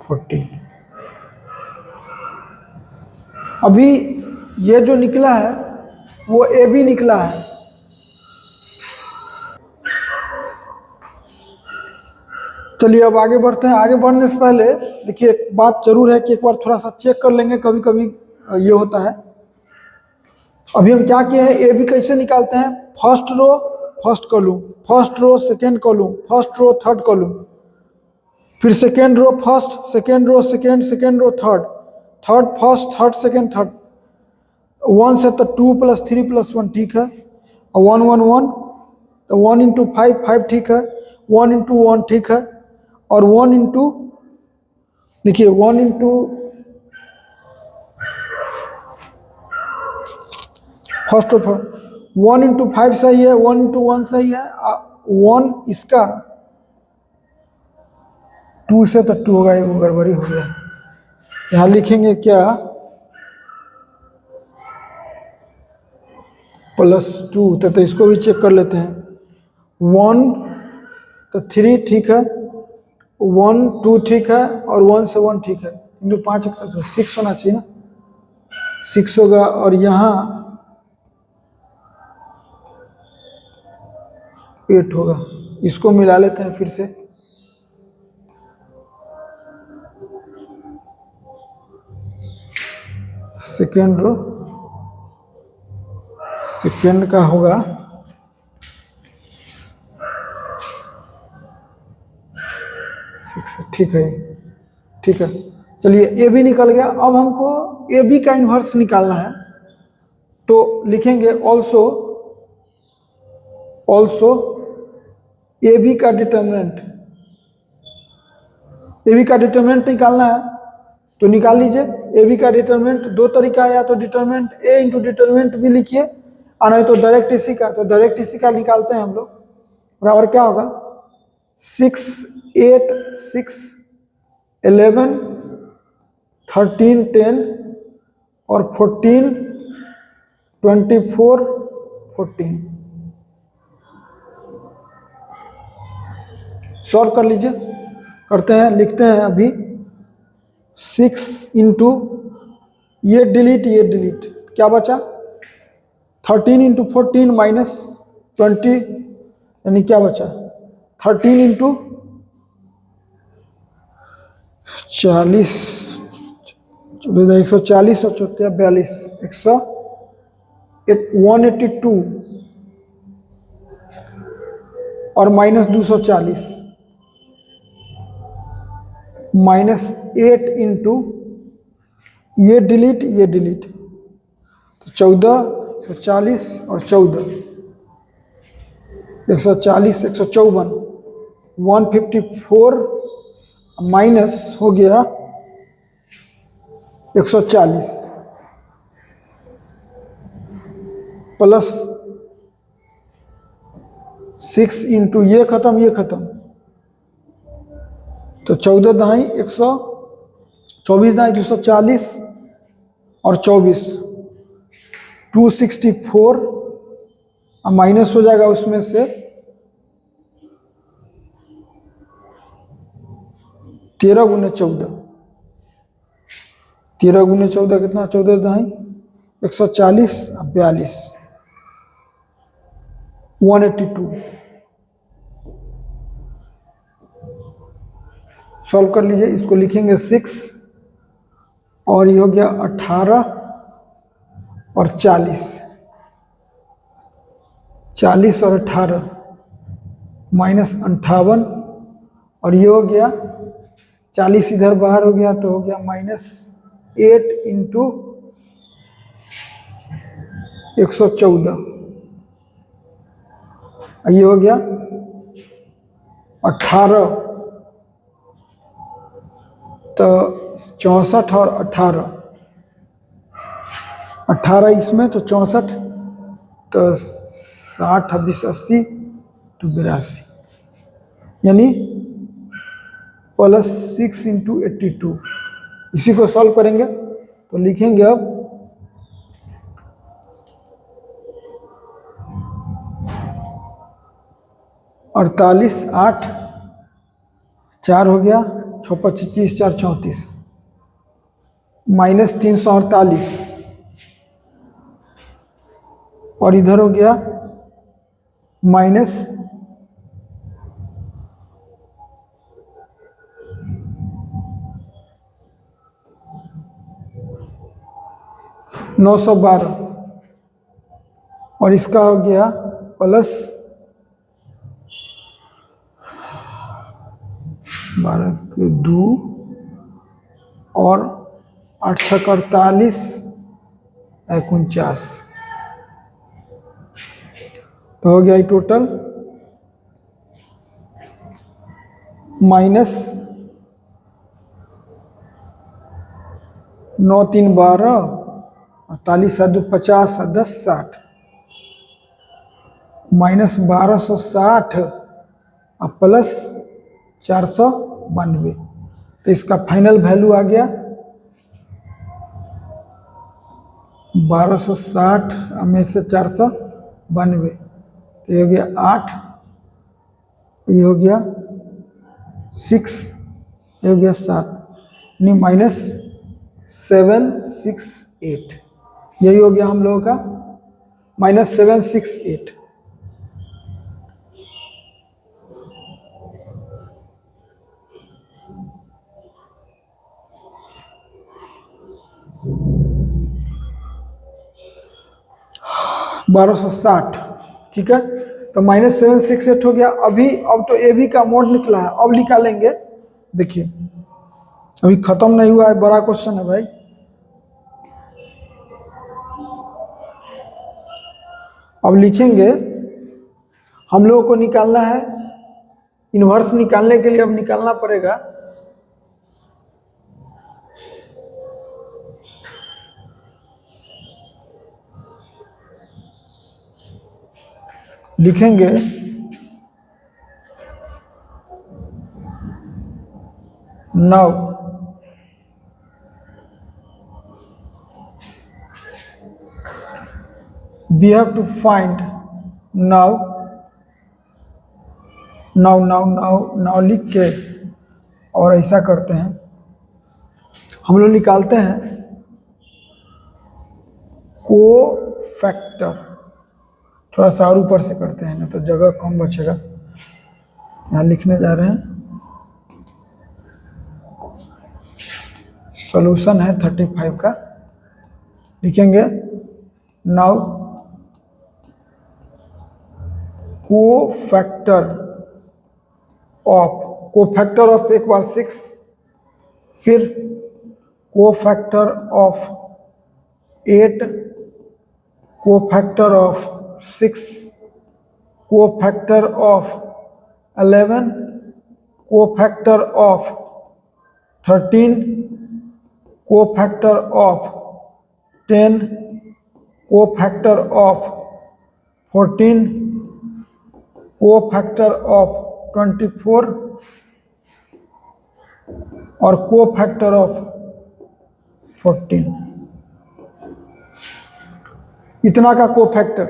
40। अभी ये जो निकला है वो ए बी निकला है। चलिए अब आगे बढ़ते हैं। आगे बढ़ने से पहले देखिए एक बात जरूर है कि एक बार थोड़ा सा चेक कर लेंगे, कभी कभी ये होता है। अभी हम क्या किए हैं, ए बी कैसे निकालते हैं, first row first column, first row second column, first row third column, फिर second row first, second row second, second row third, third first, third second, third 1 से तो 2 प्लस 3 प्लस 1 ठीक है, और 1 1 1 तो 1 इंटू 5 5 ठीक है, 1 इंटू 1 ठीक है, और 1 इंटू देखिए 1 इंटू फर्स्ट ऑफ 1 इंटू 5 सही है, 1 इंटू 1 सही है, 1 इसका 2 से तो 2 होगा, वो गड़बड़ी हो गया। यहाँ लिखेंगे क्या +2, तो इसको भी चेक कर लेते हैं। 1 तो 3 ठीक है, 1 2 ठीक है, और 1 से 1 ठीक है, इंटू 5 तो 6 होना चाहिए ना, 6 होगा। और यहाँ 8 होगा। इसको मिला लेते हैं फिर से। सेकेंड रो, सेकेंड का होगा 6, ठीक है, ठीक है। चलिए ए भी निकल गया। अब हमको ए बी का इन्वर्स निकालना है, तो लिखेंगे ऑल्सो ए बी का डिटर्मिनेंट। ए बी का डिटर्मिनेंट निकालना है तो निकाल लीजिए। ए बी का डिटर्मिनेंट दो तरीका है, या तो डिटर्मिनेंट ए इंटू डिटर्मिनेंट भी लिखिए, और नहीं तो डायरेक्ट इसी का, तो डायरेक्ट इसी का निकालते हैं हम लोग। बराबर क्या होगा, 6 8 6 11 13 10 और 14 24 14। सॉल्व कर लीजिए, करते हैं, लिखते हैं अभी। 6 इंटू ये डिलीट क्या बचा, 13 इंटू 14 माइनस 20, यानी क्या बचा 13 इंटू 40, 140 और 42, 182 और माइनस 240 माइनस 8 इंटू ये डिलीट तो 14, 140 और 14, 140 154, 154 माइनस हो गया 140 प्लस 6 इंटू ये खत्म, तो 14 दाई 124 दाई 240 और 24 264, माइनस हो जाएगा उसमें से 13 गुने 14, 13 गुने 14 कितना, 14 दाई 140 और 42, 182। सॉल्व कर लीजिए, इसको लिखेंगे 6 और ये हो गया 18 और 40, 40 और 18 माइनस 58, और ये हो गया 40 इधर बाहर हो गया तो हो गया -8 इंटू 114, ये हो गया 18, तो 64 और 18 इसमें तो 64, तो 60 26 80 तो 82, यानी +6 इंटू 82। इसी को सॉल्व करेंगे तो लिखेंगे अब 48 8 4 हो गया, 6 25 4 34 माइनस 348, और इधर हो गया माइनस 912, और इसका हो गया प्लस 12 के 2 और 8 6 48 49, तो हो गया टोटल माइनस 9 3 12 48 7 2 50 7 10 60 माइनस 1260 और प्लस 492, तो इसका फाइनल वैल्यू आ गया 1260 में से 400 92, तो ये हो गया 8, ये हो गया 6, ये हो गया 7, यानी -768। यही हो गया हम लोगों का -768। $1260, ठीक है। तो -768 हो गया। अभी अब तो ए बी का मोड निकला है, अब निकालेंगे। देखिए अभी खत्म नहीं हुआ है, बड़ा क्वेश्चन है भाई। अब लिखेंगे, हम लोगों को निकालना है इन्वर्स। निकालने के लिए अब निकालना पड़ेगा लिखेंगे now we have to find now लिख के और ऐसा करते हैं, हम लोग निकालते हैं कोफैक्टर। थोड़ा सा और ऊपर से करते हैं ना तो जगह कम बचेगा। यहाँ लिखने जा रहे हैं, सॉल्यूशन है 35 का। लिखेंगे नाउ कोफैक्टर ऑफ एक बार 6, फिर cofactor of 8, cofactor of 6, cofactor of 11, cofactor of 13, cofactor of 10, cofactor of 14, cofactor of 24 और कोफैक्टर ऑफ 14। इतना का कोफैक्टर।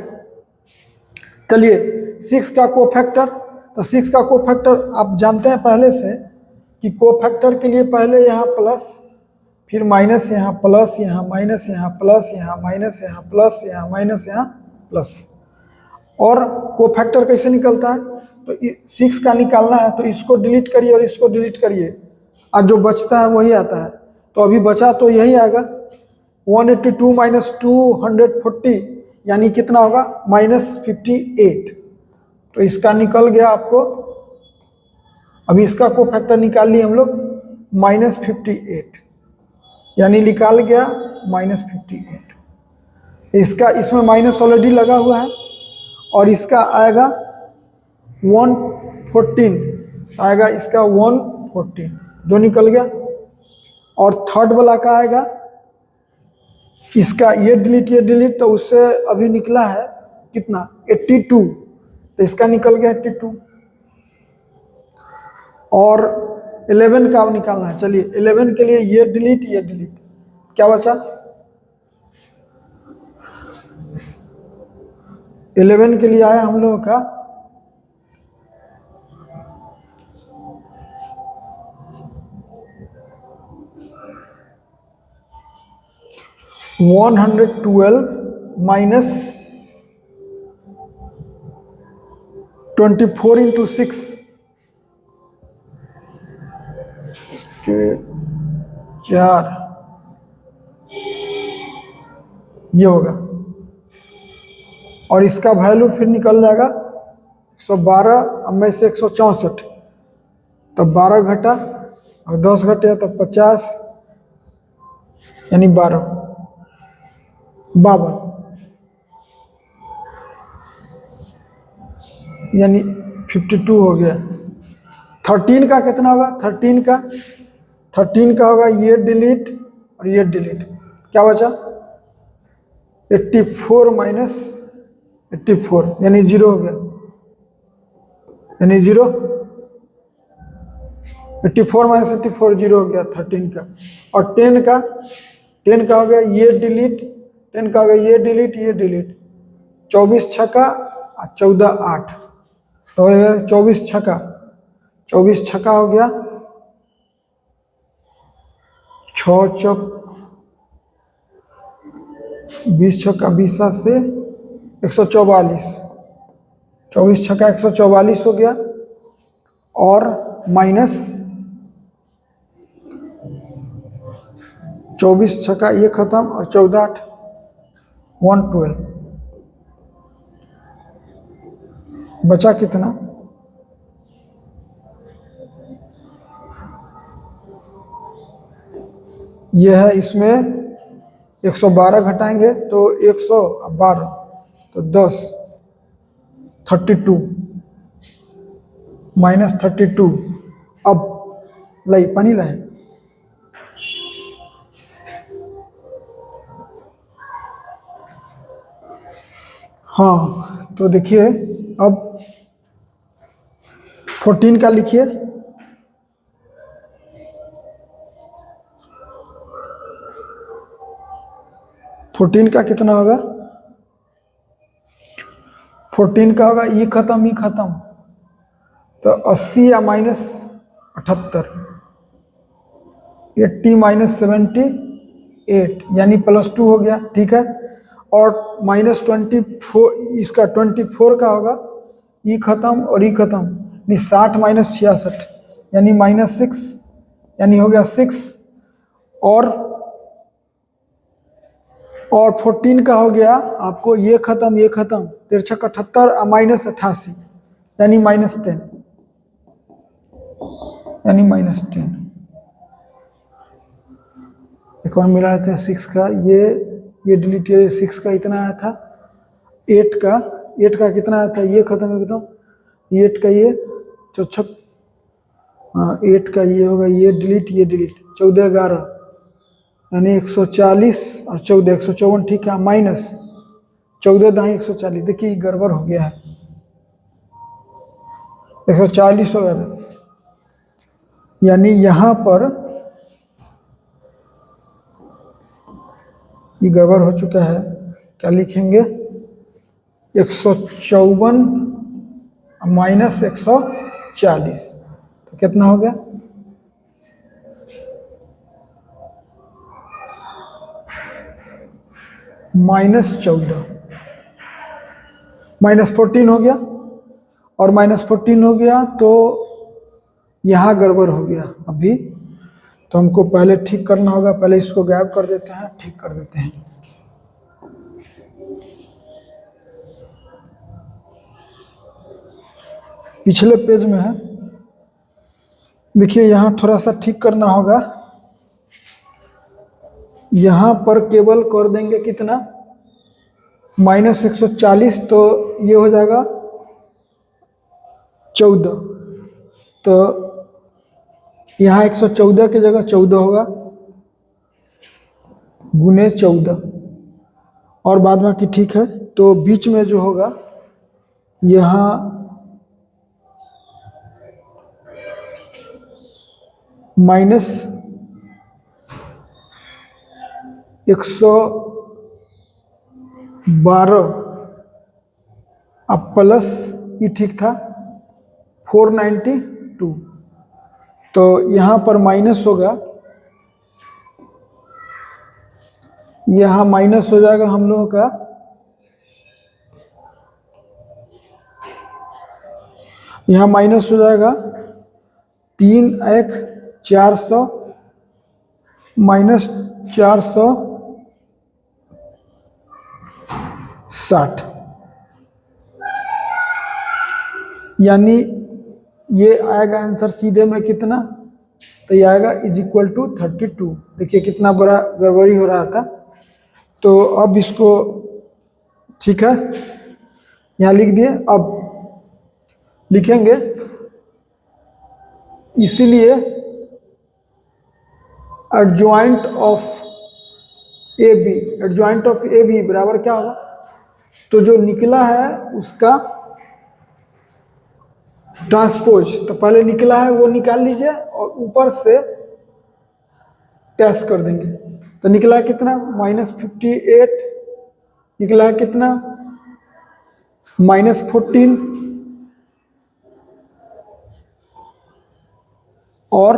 चलिए 6 का कोफैक्टर, तो 6 का कोफैक्टर आप जानते हैं पहले से कि कोफैक्टर के लिए पहले यहाँ प्लस, फिर माइनस, यहाँ प्लस, यहाँ माइनस, यहाँ प्लस, यहाँ माइनस, यहाँ प्लस, यहाँ माइनस, यहाँ प्लस। और कोफैक्टर कैसे निकलता है, तो 6 का निकालना है तो इसको डिलीट करिए और इसको डिलीट करिए, और जो बचता है वही आता है। तो अभी बचा तो यही आएगा 182 माइनस 240, यानी कितना होगा -58। तो इसका निकल गया आपको। अभी इसका कोफैक्टर निकाल लिए हम लोग -58, यानी निकाल गया -58। इसका इसमें माइनस ऑलरेडी लगा हुआ है, और इसका आएगा 114 आएगा, इसका 114, दो निकल गया। और थर्ड वाला का आएगा, इसका ये डिलीट, तो उससे अभी निकला है कितना 82, तो इसका निकल गया 82। और 11 का निकालना है। चलिए 11 के लिए ये डिलीट, क्या बचा 11 के लिए आया हम लोगों का 112 माइनस 24 इंटू 6, इसके 4, ये होगा। और इसका वैल्यू फिर निकल जाएगा 112 में से 164, तब 12 घटा और 10 घटे तो 50, यानी 52, यानी 52 हो गया। 13 का कितना होगा, 13 का होगा ये डिलीट और ये डिलीट, क्या बचा 84 माइनस 84, यानी 0 हो गया, यानी 0, 84 माइनस 84 0 हो गया 13 का। और 10 का हो गया ये डिलीट, 10 का हो गया ये डिलीट, 24 छक्का 14 8, तो 24 छक्का 24 छक्का हो गया, 6 चौक 20 छक्का 20 से 144, 24 छक्का 144 हो गया, और माइनस 24 छक्का ये खत्म, और 14 8 112, बचा कितना? यह है, इसमें 112 घटाएंगे तो 112, तो 10 32 माइनस 32। अब लाई पानी लाए, हाँ तो देखिए अब 14 का लिखिए, 14 का कितना होगा? 14 का होगा ई खत्म, तो 80 या माइनस 78, 80 माइनस 78 यानी +2 हो गया, ठीक है। और माइनस 24, इसका 24 का होगा ई खत्म और ई खत्म, यानी 60 माइनस 66 यानी -6, यानी हो गया 6, और 14 का हो गया आपको ये खत्म 13 78 माइनस 88 यानी -10, यानी -10। एक और मिला था 6 का, ये डिलीट, 6 का इतना आया था, 8 का कितना आया था, ये खत्म, 8 का ये तो 8 का ये होगा, ये डिलीट 14 11 यानी 140 और 14 154, ठीक है, माइनस 14 दाएं 140, देखिए गड़बड़ हो गया है, 140 हो गया, यानी यहाँ पर ये गड़बड़ हो चुका है। क्या लिखेंगे? 154 माइनस 140, तो कितना हो गया? -14, -14 हो गया, और -14 हो गया तो यहाँ गड़बड़ हो गया अभी, तो हमको पहले ठीक करना होगा, पहले इसको गायब कर देते हैं, ठीक कर देते हैं। पिछले पेज में है, देखिए यहाँ थोड़ा सा ठीक करना होगा, यहाँ पर केवल कर देंगे कितना, -140, तो ये हो जाएगा 14, तो यहाँ 114 की जगह 14 होगा, गुने 14, और बाद बाकी ठीक है। तो बीच में जो होगा यहाँ -112 अब प्लस ये ठीक था 492, तो यहाँ पर माइनस होगा, यहाँ माइनस हो जाएगा हम लोगों का, यहाँ माइनस हो जाएगा 3 1 400 माइनस 460, यानी ये आएगा आंसर सीधे में कितना, तो ये आएगा = 32। देखिए कितना बड़ा गड़बड़ी हो रहा था। तो अब इसको ठीक है, यहाँ लिख दिए, अब लिखेंगे, इसीलिए एडजॉइंट ऑफ ए बी बराबर क्या होगा, तो जो निकला है उसका ट्रांसपोज, तो पहले निकला है वो निकाल लीजिए और ऊपर से टेस्ट कर देंगे, तो निकला कितना, -58, निकला कितना -14 और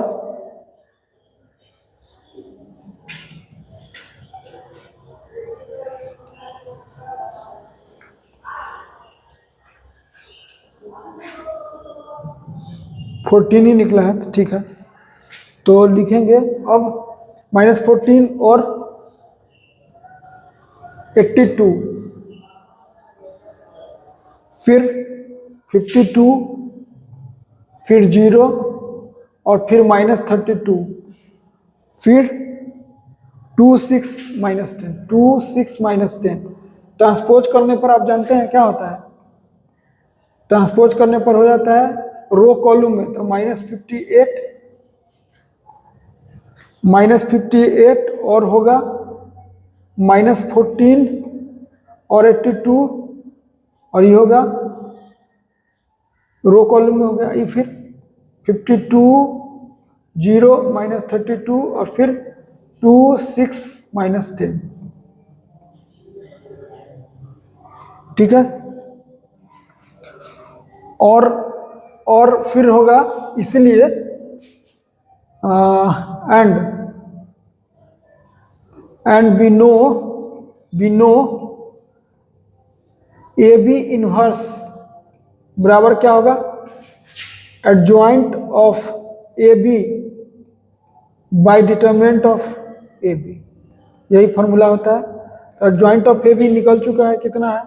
-14 ही निकला है, तो ठीक है। तो लिखेंगे अब -14 और 82, फिर 52, फिर 0 और फिर -32, फिर 26 -10, 26 -10। ट्रांसपोज करने पर आप जानते हैं क्या होता है? ट्रांसपोज करने पर हो जाता है रो कॉलम में, तो -58 और होगा -14 और 82 और ये होगा रो कॉलम में हो गया। ये फिर 52, 0 -32 और फिर 26 -10, ठीक है। और फिर होगा इसलिए and we know a b inverse बराबर क्या होगा? Adjoint of a b by determinant of a b, यही फॉर्मूला होता है। एडजॉइंट ऑफ ए बी निकल चुका है, कितना है?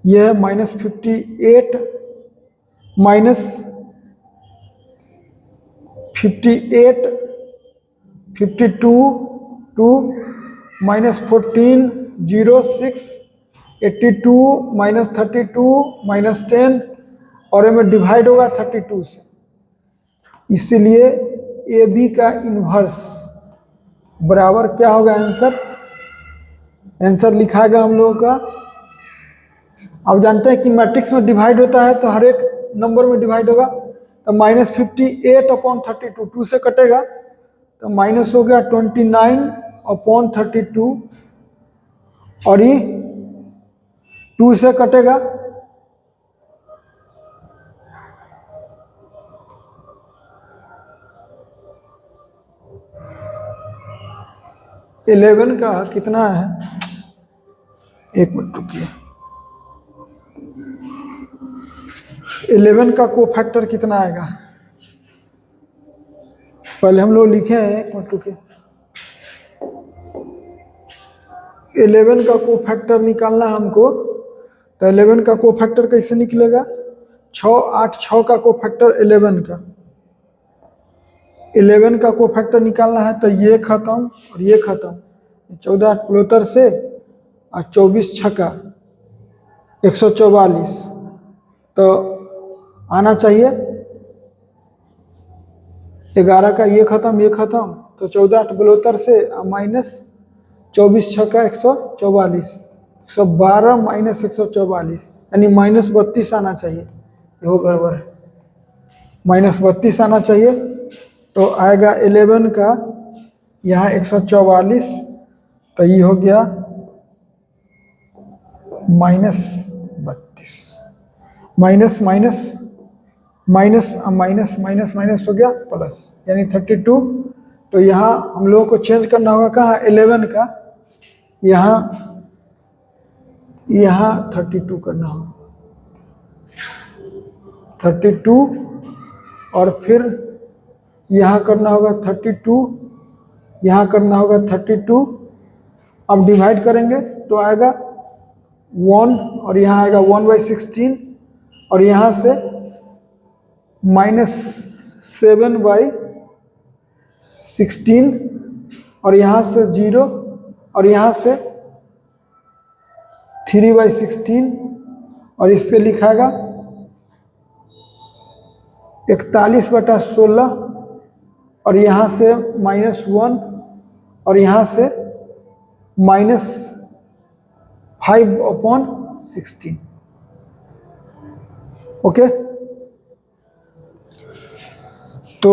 यह है -58 -58 52 2 -14 0 6 82 -32 -10 और में डिवाइड होगा 32 से, इसीलिए ए बी का इन्वर्स बराबर क्या होगा? आंसर लिखाएगा हम लोगों का। अब जानते हैं कि मैट्रिक्स में डिवाइड होता है तो हर एक नंबर में डिवाइड होगा, तो -58/32 2 से कटेगा तो माइनस हो गया 29/32 और ये 2 से कटेगा इलेवन का कितना है? एक मिनट रुकिए। 11 का कोफैक्टर कितना आएगा? पहले हम लोग लिखे हैं, एक मिनट रुकिए। 11 का कोफैक्टर निकालना है हमको, तो 11 का कोफैक्टर कैसे निकलेगा? 6 8 6 का कोफैक्टर 11 का 11 का कोफैक्टर निकालना है, तो ये खत्म और ये खत्म, 14 8 75 से और 24 छक्का 144, तो आना चाहिए 11 का ये खत्म तो 14 8 72 से माइनस 24 छक्का 144, 112 माइनस 144 यानी -32 आना चाहिए। ये हो गड़बड़ है, -32 आना चाहिए, तो आएगा 11 का यहाँ 144, तो ये हो गया -32, minus minus minus minus minus minus हो गया प्लस, यानी 32। तो यहाँ हम लोगों को चेंज करना होगा कहाँ? 11 का यहाँ 32 करना होगा, 32 और फिर यहाँ करना होगा 32, यहाँ करना होगा 32। अब डिवाइड करेंगे तो आएगा 1 और यहाँ आएगा 1/16 और यहाँ से -7/16 और यहाँ से 0 और यहाँ से 3/16 और इसके लिखाएगा 41/16 और यहाँ से -1 और यहाँ से -5/16। ओके, तो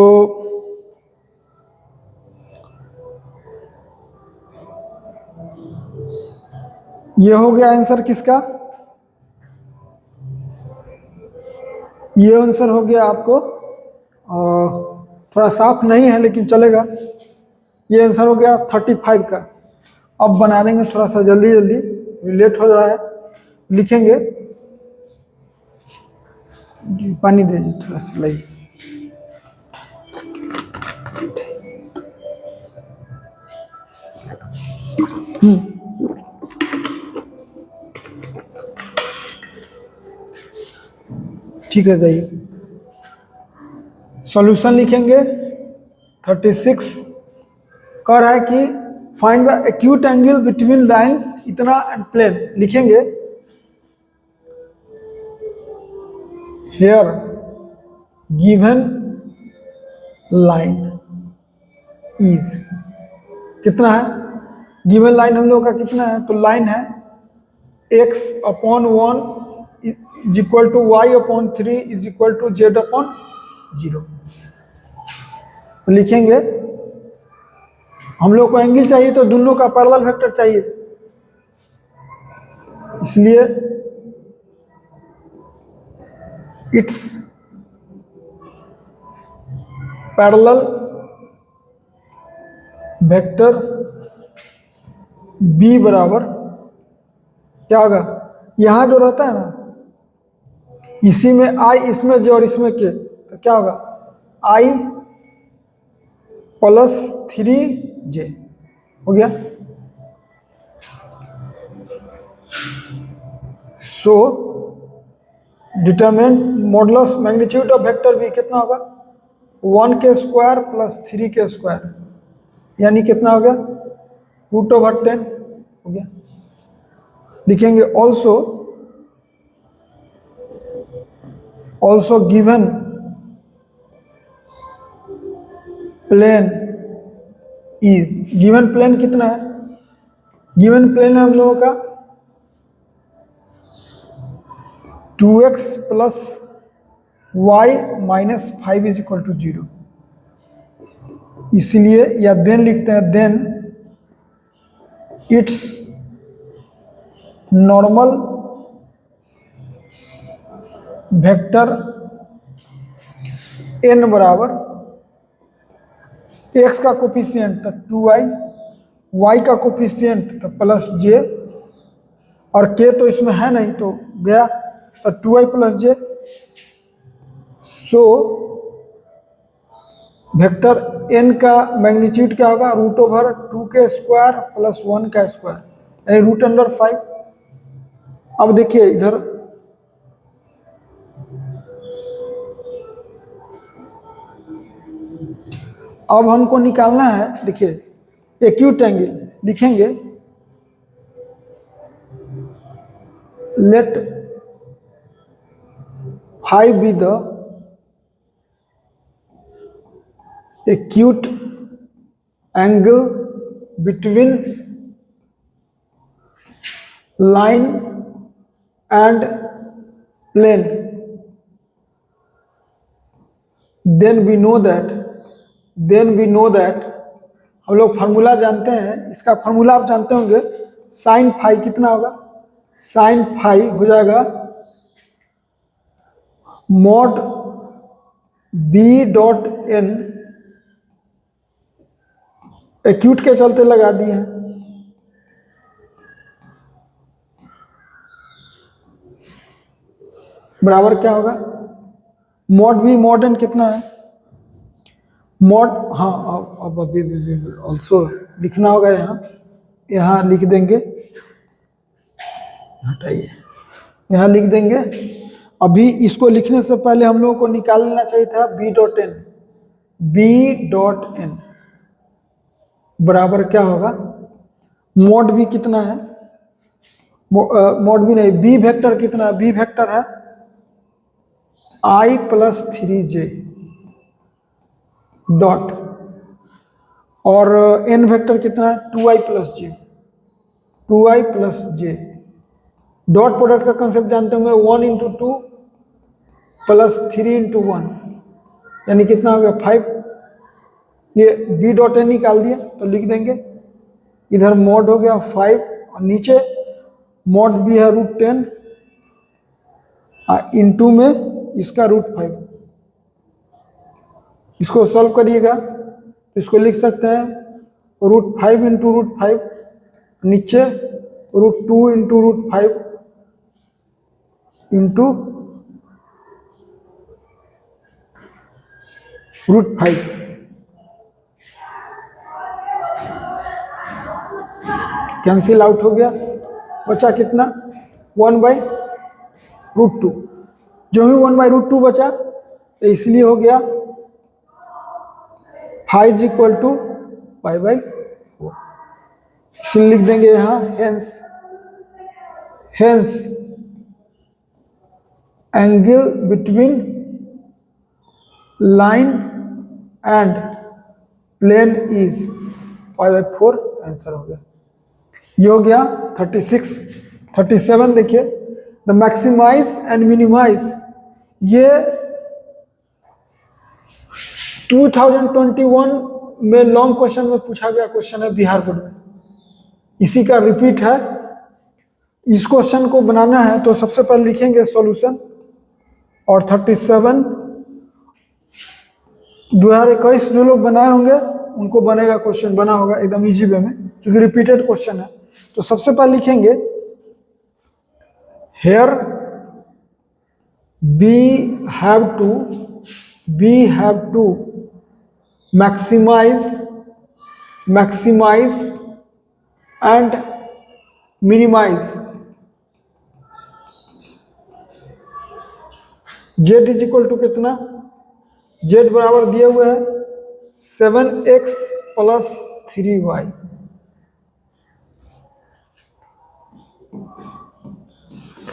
ये हो गया आंसर किसका? ये आंसर हो गया आपको, थोड़ा साफ नहीं है लेकिन चलेगा। ये आंसर हो गया 35 का। अब बना देंगे थोड़ा सा जल्दी जल्दी, लेट हो रहा है। लिखेंगे, पानी दे दीजिए थोड़ा सा लाई। ठीक है, जाइए। सॉल्यूशन लिखेंगे। 36 कह रहा है कि find the acute angle between lines इतना एंड प्लेन। लिखेंगे हेयर गिवन लाइन इज, कितना है गिवन लाइन हम लोग का कितना है, तो लाइन है x/1 is equal to y/3 is equal to z/0। तो लिखेंगे हम लोग को एंगल चाहिए तो दोनों का पैरेलल वेक्टर चाहिए, इसलिए इट्स पैरेलल वेक्टर b बराबर क्या होगा, यहां जो रहता है ना इसी में i, इसमें j और इसमें k, तो क्या होगा i प्लस 3j हो गया। So determine modulus magnitude of vector b कितना होगा 1k² प्लस 3k², यानी कितना हो गया √10 हो गया। लिखेंगे also given plane is, given plane कितना है, गिवन प्लेन है हम लोगों का 2x plus y minus 5 is equal to 0, इसलिए या देन लिखते हैं then it's normal vector n बराबर x का कोफिशिएंट तो 2y, y का कोफिशिएंट तो प्लस j, और k तो इसमें है नहीं तो गया, तो 2y plus j। So vector n का मैग्नीट्यूड क्या होगा √2k² प्लस 1k², यानी √5। अब देखिए इधर अब हमको निकालना है, देखिए एक्यूट एंगल लिखेंगे let phi be the acute angle between line and plane, then we know that हम लोग फार्मूला जानते हैं, इसका फार्मूला आप जानते होंगे साइन फाई कितना होगा, साइन फाई हो जाएगा मॉड b.n, एक्यूट के चलते लगा दिए हैं, बराबर क्या होगा मॉड b मॉड n कितना है मॉड, हाँ अब अभी ऑल्सो लिखना होगा, यहाँ लिख देंगे, हटाइए यहाँ लिख देंगे। अभी इसको लिखने से पहले हम लोगों को निकाल लेना चाहिए था b.n बराबर क्या होगा मॉड b कितना है, मॉड b नहीं b वेक्टर कितना है, b वेक्टर है i प्लस 3j डॉट, और n वेक्टर कितना है 2i plus j, dot product का कंसेप्ट जानते होंगे 1 इंटू 2 प्लस 3 इंटू 1, यानी कितना हो गया 5। ये b.n निकाल दिया तो लिख देंगे इधर मॉड हो गया 5 और नीचे मॉड b है √10 इंटू में इसका √5। इसको सॉल्व करिएगा तो इसको लिख सकते हैं √5 इंटू √5, नीचे √2 इंटू √5 इंटू √5। कैंसिल आउट हो गया, बचा कितना 1/√2। जो ही 1/√2 बचा तो इसलिए हो गया 5 = π/4। इसलिए लिख देंगे यहाँ hence angle between line and plane is π/4। Answer हो गया। ये हो गया 36। 37 देखिए, द मैक्सिमाइज एंड मिनिमाइज, ये 2021 में लॉन्ग क्वेश्चन में पूछा गया क्वेश्चन है बिहार बोर्ड में, इसी का रिपीट है। इस क्वेश्चन को बनाना है तो सबसे पहले लिखेंगे सॉल्यूशन, और 37 2021 जो लोग बनाए होंगे उनको बनेगा क्वेश्चन, बना होगा एकदम इजी वे में, क्योंकि रिपीटेड क्वेश्चन है। तो सबसे पहले लिखेंगे hair we have to maximize and minimize z = कितना, z बराबर दिए हुए है 7x + 3y।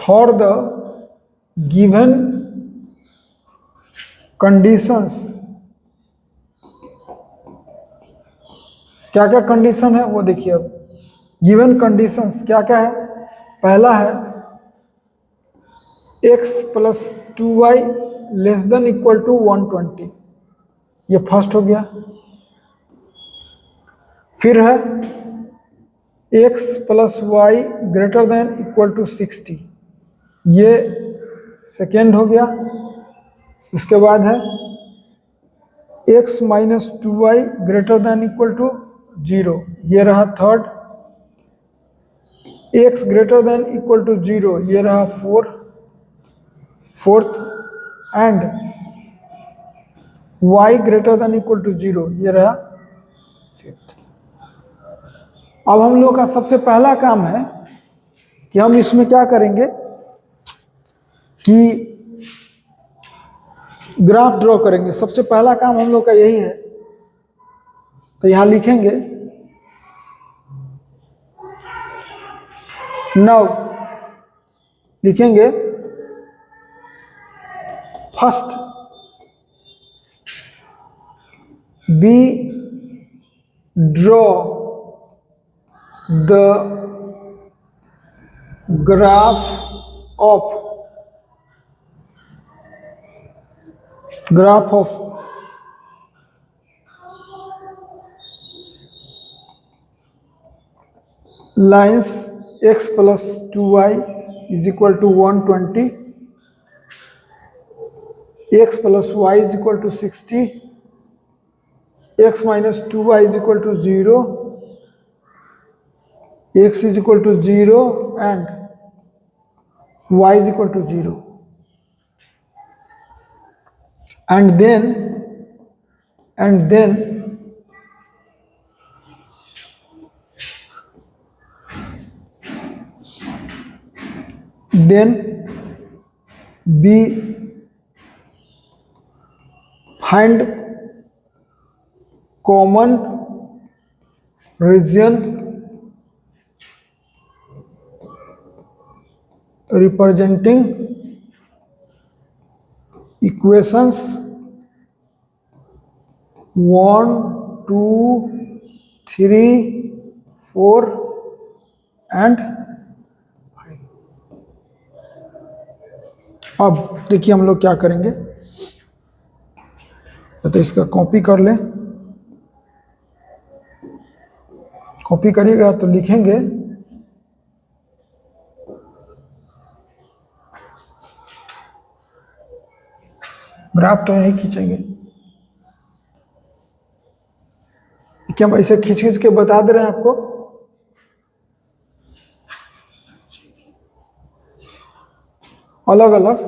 For the given conditions, क्या क्या कंडीशन है वो देखिए। अब गिवन कंडीशंस क्या क्या है, पहला है x + 2y <= 120, ये फर्स्ट हो गया। फिर है x + y > 60, ये सेकेंड हो गया। उसके बाद है x - 2y > 0, ये रहा थर्ड। x > 0, ये रहा फोर्थ। एंड y > 0, ये रहा फिफ्थ। अब हम लोग का सबसे पहला काम है कि हम इसमें क्या करेंगे कि ग्राफ ड्रॉ करेंगे। सबसे पहला काम हम लोग का यही है। तो यहां लिखेंगे नाउ, लिखेंगे first be draw the graph of lines x + 2y = 120, x + y = 60, x - 2y = 0, x = 0 and y = 0, and then we find common region representing equations 1, 2, 3, 4 and 5। अब देखिए हम लोग क्या करेंगे, तो इसका कॉपी कर लें। कॉपी करिएगा तो लिखेंगे ग्राफ तो यही खींचेंगे, क्या हम ऐसे खींच खींच के बता दे रहे हैं आपको। अलग अलग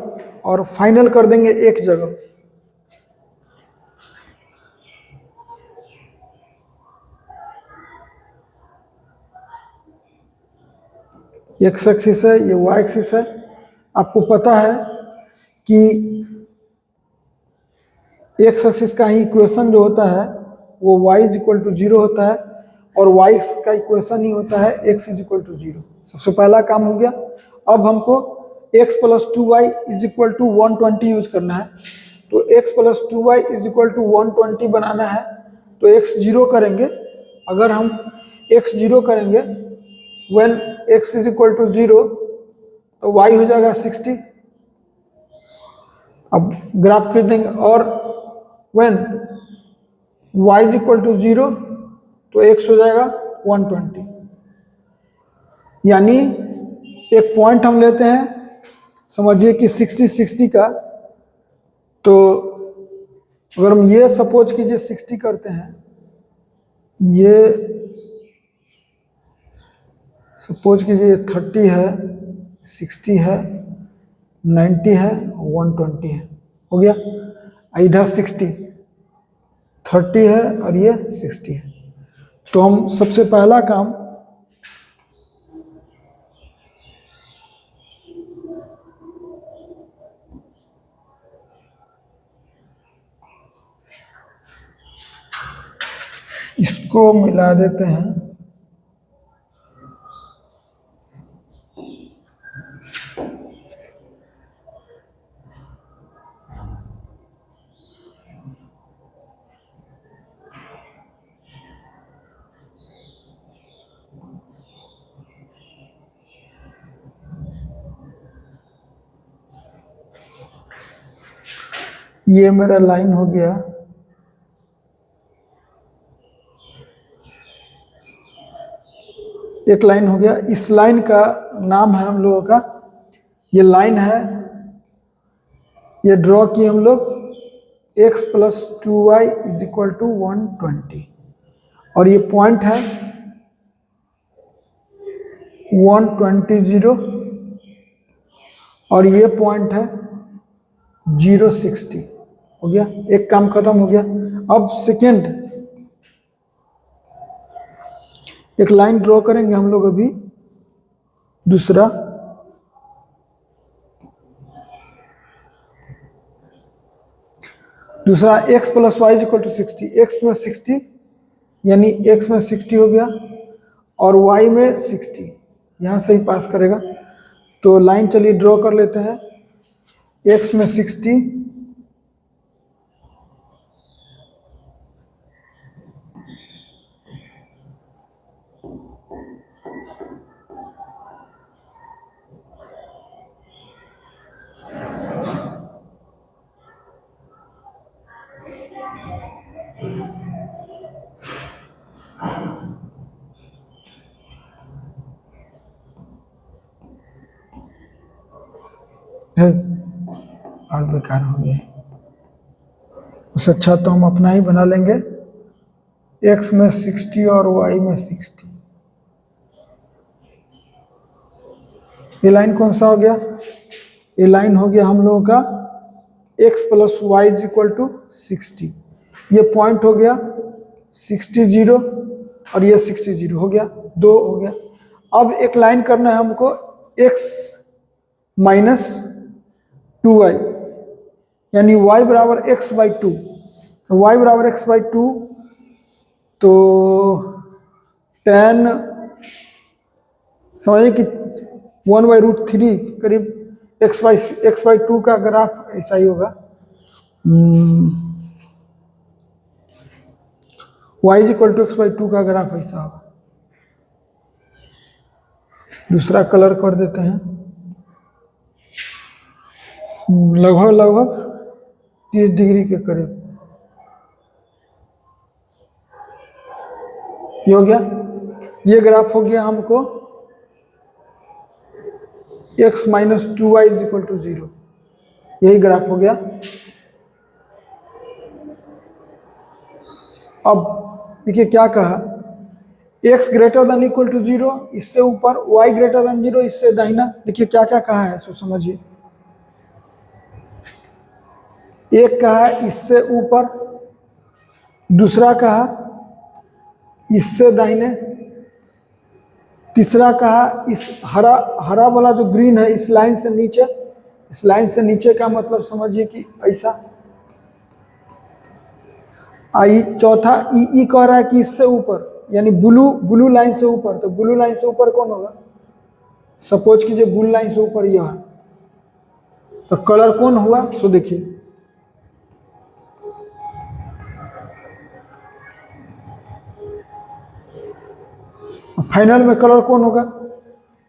और फाइनल कर देंगे एक जगह। एक्स एक्सिस है, ये वाई एक्सिस है। आपको पता है कि एक्स एक्सिस का ही इक्वेशन जो होता है वो y इज इक्वल टू 0 होता है, और y का इक्वेशन ही होता है x इज इक्वल टू 0। सबसे पहला काम हो गया। अब हमको x plus 2y is equal to 120 use करना है। तो x plus 2y is equal to 120 बनाना है, तो x 0 करेंगे। अगर हम x 0 करेंगे when x is equal to 0, तो y हो जाएगा 60। अब ग्राफ खींच देंगे, और when y is equal to 0, तो x हो जाएगा 120। यानी एक पॉइंट हम लेते हैं, समझिए कि 60 का। तो अगर हम ये सपोज कीजिए 60 करते हैं, ये सपोज कीजिए 30 है, 60 है, 90 है, 120 है, हो गया। इधर 60, 30 है और ये 60 है। तो हम सबसे पहला काम इसको मिला देते हैं। ये मेरा लाइन हो गया। एक लाइन हो गया। इस लाइन का नाम है हम लोगों का, ये लाइन है, ये ड्रॉ किए हम लोग x plus 2y is equal to 120, और ये पॉइंट है 120 और ये पॉइंट है 060। हो गया, एक काम खत्म हो गया। अब सेकेंड एक लाइन ड्रॉ करेंगे हम लोग अभी, दूसरा। दूसरा x plus y is equal to 60, x में 60 यानी x में 60 हो गया, और y में 60, यहाँ से ही पास करेगा। तो लाइन चलिए ड्रॉ कर लेते हैं। x में 60, और बेकार हो गया। उससे अच्छा तो हम अपना ही बना लेंगे, x में 60 और y में 60। ये लाइन कौन सा हो गया? ये लाइन हो गया हम लोगों का x plus y is equal to 60। ये पॉइंट हो गया 60 और ये 60 हो गया, दो हो गया। अब एक लाइन करना है हमको x माइनस 2y, यानी y बराबर x बाई 2। y बराबर x बाई 2, तो 10 समझिए कि 1/√3 करीब x बाई 2 का ग्राफ ऐसा ही होगा। y is equal to x by 2 का ग्राफ ऐसा होगा। दूसरा कलर कर देते हैं, लगभग 30 डिग्री के करीब। ये हो गया, ये ग्राफ हो गया हमको x minus 2y is equal to 0, यही ग्राफ हो गया। अब देखिए क्या कहा, x greater than equal to 0 इससे ऊपर, y ग्रेटर देन 0 इससे दाहिना। देखिए क्या क्या कहा है सो समझिए। एक कहा इससे ऊपर, दूसरा कहा इससे दाहिने, तीसरा कहा इस हरा हरा वाला जो ग्रीन है इस लाइन से नीचे, इस लाइन से नीचे का मतलब समझिए कि ऐसा। आई चौथा ई कह रहा है कि इससे ऊपर, यानी ब्लू लाइन से ऊपर। तो ब्लू लाइन से ऊपर कौन होगा? सपोज कीजिए ब्लू लाइन से ऊपर यह है, तो कलर कौन हुआ? सो देखिए फाइनल में कलर कौन होगा?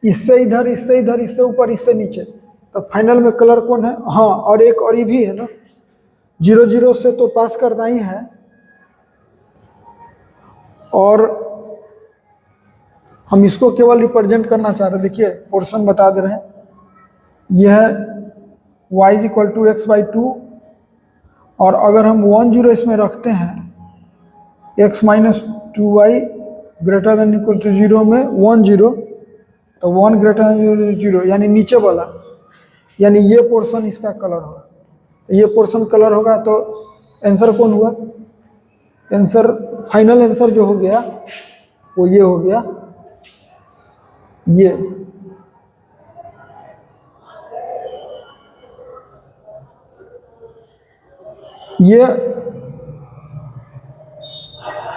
इससे इधर, इससे इधर, इससे ऊपर, इससे नीचे। तो फाइनल में कलर कौन है? हाँ, और एक और ये भी है ना, 0 0 से तो पास करना ही है। और हम इसको केवल रिप्रेजेंट करना चाह रहे हैं। देखिए पोर्शन बता दे रहे हैं, यह y equal to x by 2, और अगर हम 1 0 इसमें रखते हैं, x minus 2y greater than equal to 0 में 1 0, तो 1 ग्रेटर देन 0 यानी नीचे वाला, यानी ये पोर्शन इसका कलर होगा। ये पोर्शन कलर होगा तो आंसर कौन हुआ? आंसर, फाइनल आंसर जो हो गया वो ये हो गया, ये।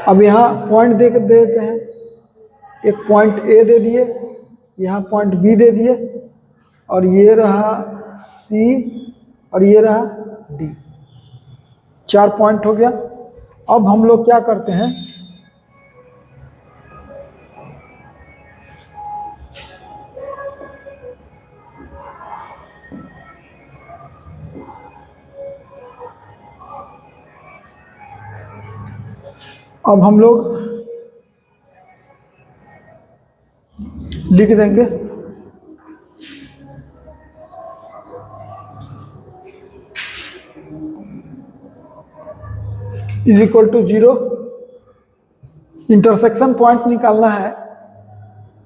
अब यहाँ पॉइंट दे देते हैं, एक पॉइंट ए दे दिए, यहाँ पॉइंट बी दे दिए, और ये रहा सी, और ये रहा डी। 4 पॉइंट हो गया। अब हम लोग क्या करते हैं, अब हम लोग लिख देंगे is equal to 0। Intersection point निकालना है,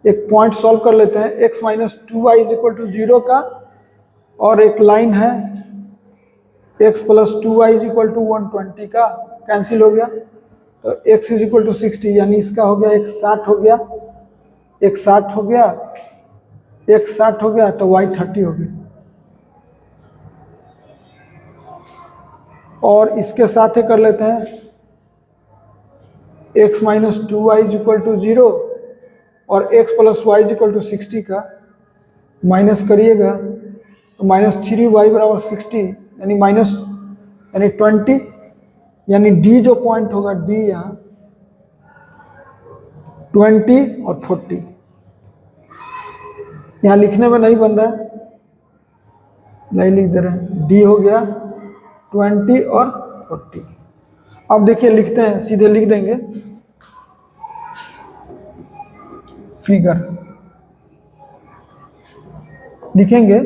एक पॉइंट सॉल्व कर लेते हैं। x minus 2y is equal to 0 का, और एक लाइन है x plus 2y is equal to 120 का, कैंसिल हो गया। तो x इज इक्वल टू 60, यानी इसका हो गया x 60 हो गया, x 60 हो गया, x 60 हो गया, तो y 30 हो गया। और इसके साथ ही कर लेते हैं x minus 2y is equal to 0 और x plus y is equal to 60 का माइनस करिएगा, तो माइनस 3y बराबर 60, यानी माइनस, यानी 20, यानी d जो पॉइंट होगा, d यहाँ 20 और 40। यहाँ लिखने में नहीं बन रहा है, नहीं लिख दे रहे हैं, d हो गया 20 और 40। अब देखिए लिखते हैं, सीधे लिख देंगे फिगर, लिखेंगे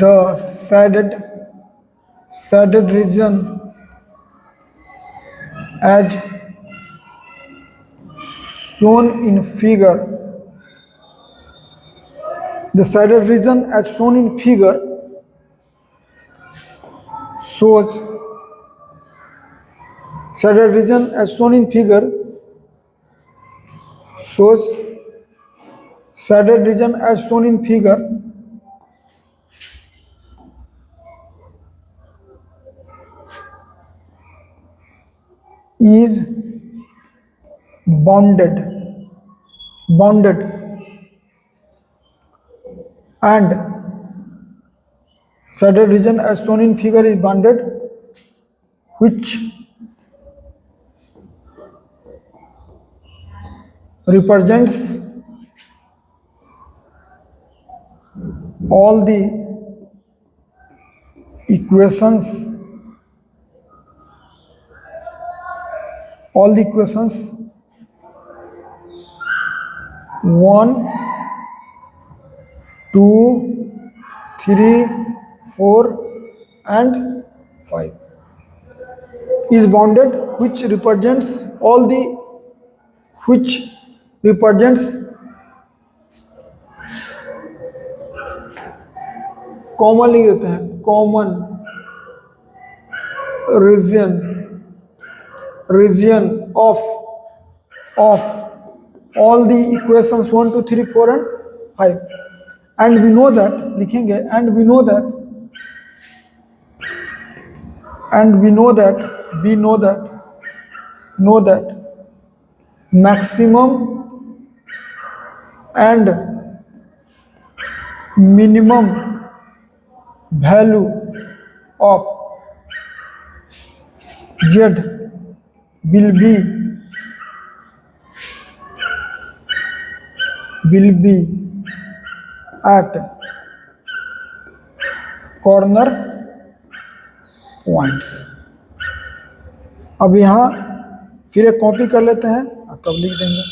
the shaded region as shown in figure, the shaded region as shown in figure shows, shaded region as shown in figure shows, shaded region as shown in figure is bounded and shaded region as shown in figure is bounded, which represents all the equations, 1, 2, 3, 4 and 5 is bounded which represents common लिख देते हैं, common region of all the equations 1, 2, 3, 4 and 5, and we know that लिखेंगे, and we know that maximum and minimum value of z will be at corner points। अब यहाँ फिर एक copy कर लेते हैं और तब लिख देंगे।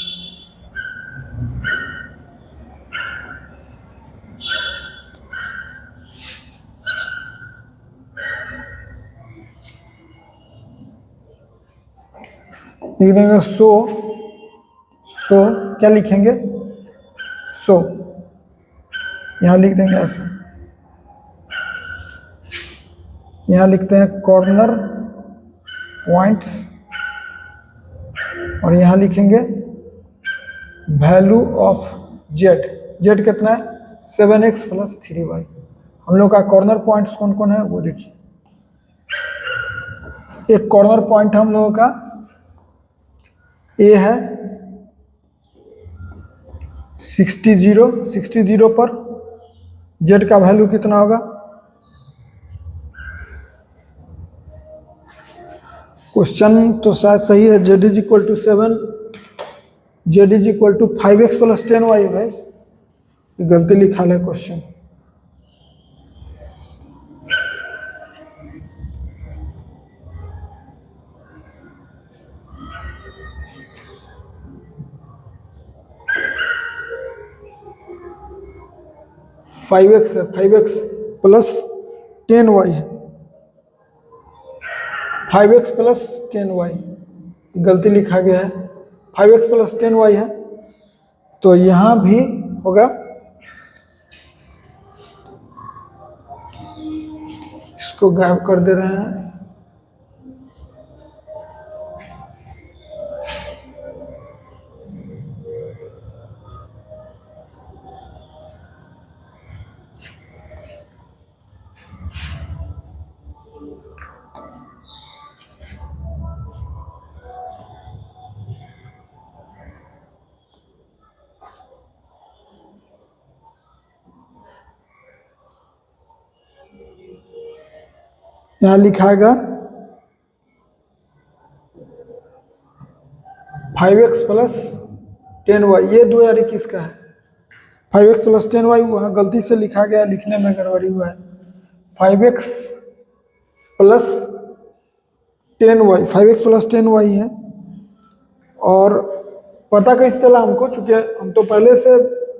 लिख देंगे सो क्या लिखेंगे, सो यहाँ लिख देंगे ऐसे, यहाँ लिखते हैं कॉर्नर पॉइंट्स और यहाँ लिखेंगे वैल्यू ऑफ जेड कितना है 7x + 3y। हम लोग का कॉर्नर पॉइंट्स कौन कौन है वो देखिए। एक कॉर्नर पॉइंट हम लोगों का ए है 60 पर जेड का वैल्यू कितना होगा, क्वेश्चन तो शायद सही है, z = 7, z = 5x + 10y है भाई, गलती लिखा है क्वेश्चन। फाइव एक्स है, 5x + 10y है, 5x + 10y गलती लिखा गया है, 5x + 10y है, तो यहाँ भी होगा, इसको गायब कर दे रहे हैं। यहाँ लिखाएगा 5x + 10y, ये 2021 का है। 5x + 10y वहाँ गलती से लिखा गया, लिखने में गड़बड़ी हुआ है। 5x + 10y 5x + 10y है। और पता कैसे चला हमको, चूंकि हम तो पहले से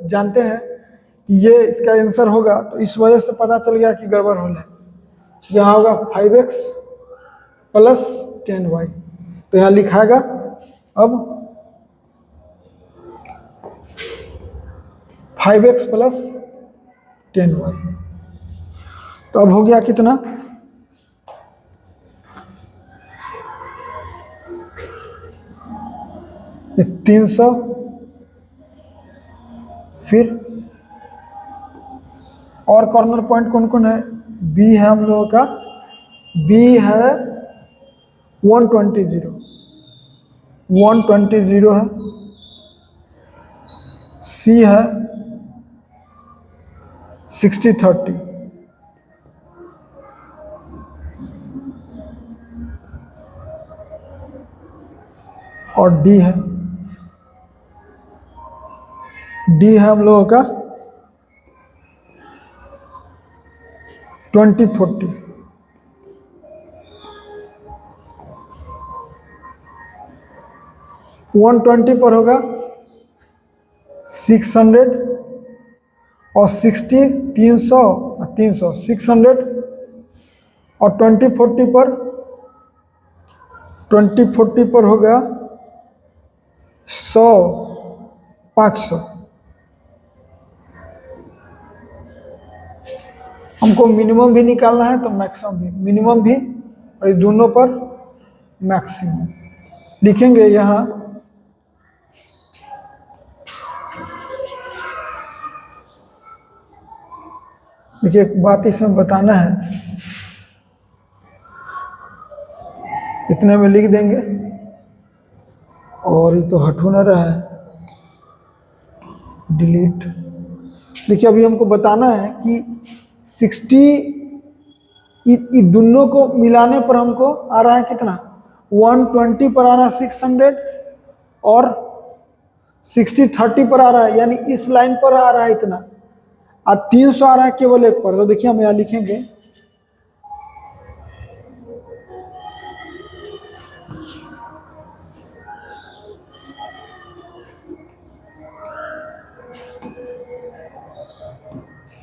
जानते हैं कि ये इसका आंसर होगा, तो इस वजह से पता चल गया कि गड़बड़ होने। यहाँ होगा 5x + 10y, तो यहाँ लिखाएगा अब 5x + 10y, तो अब हो गया कितना, ये 300, फिर और कॉर्नर पॉइंट कौन कौन है, बी है हम लोगों का, बी है 120 है, सी है 60-30, और डी है हम लोगों का 20-40। वन 20 पर होगा 600 और 60 300 और 300 600 और 20 40 पर हो गया 100 500। हमको मिनिमम भी निकालना है तो मैक्सिमम भी, मिनिमम भी और ये दोनों पर मैक्सिमम लिखेंगे यहाँ। देखिए एक बात इसमें बताना है, इतने में लिख देंगे और ये तो हटू ना रहा है, डिलीट। देखिए अभी हमको बताना है कि 60 दोनों को मिलाने पर हमको आ रहा है कितना, 120 पर आ रहा है 600 और 60 30 पर आ रहा है, यानी इस लाइन पर आ रहा है इतना, और 300 आ रहा है केवल एक पर। तो देखिए हम यहाँ लिखेंगे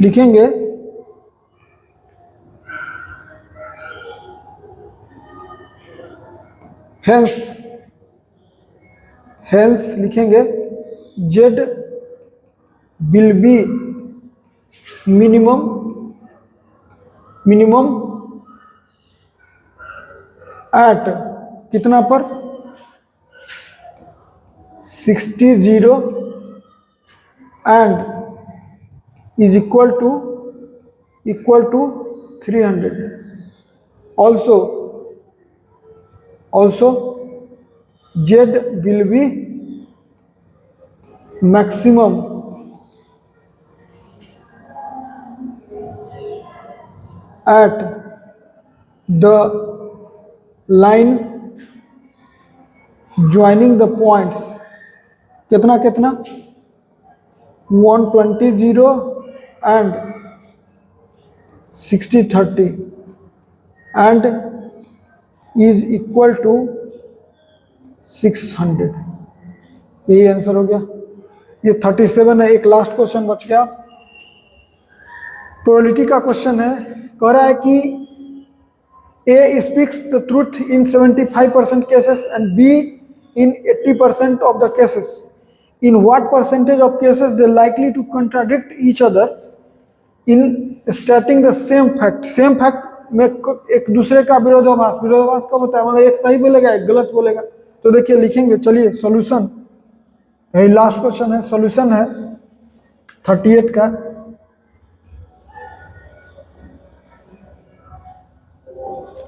लिखेंगे हेंस लिखेंगे z will be minimum at कितना पर 60 0 and is equal to 300. Also Z will be maximum at the line joining the points कितना 120 0 and 60 30 and is equal to 600। यही आंसर हो गया। ये 37 है। एक लास्ट क्वेश्चन बच गया, प्रोबेबिलिटी का क्वेश्चन है। कह रहा है कि A speaks the truth in 75% cases and B in 80% of the cases. In what percentage of cases they likely to contradict each other in stating the same fact? Same fact में एक दूसरे का विरोधाभास कब होता है, मतलब एक सही बोलेगा एक गलत बोलेगा। तो देखिए लिखेंगे, चलिए सॉल्यूशन, यही लास्ट क्वेश्चन है, सॉल्यूशन है 38 का।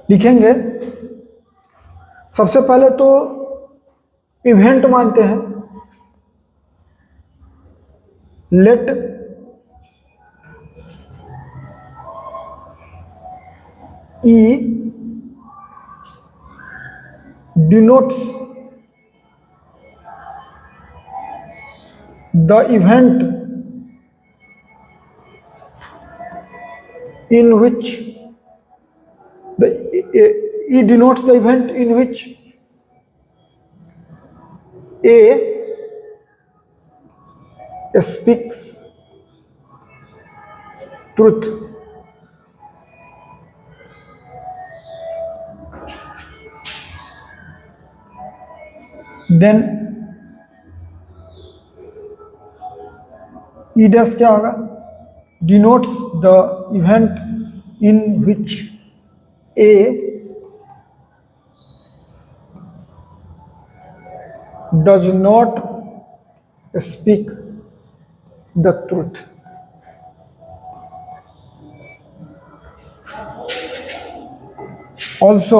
लिखेंगे सबसे पहले तो इवेंट मानते हैं, late E denotes the event in which E denotes the event in which A speaks truth. Then E dash क्या होगा, denotes the event in which A does not speak the truth. Also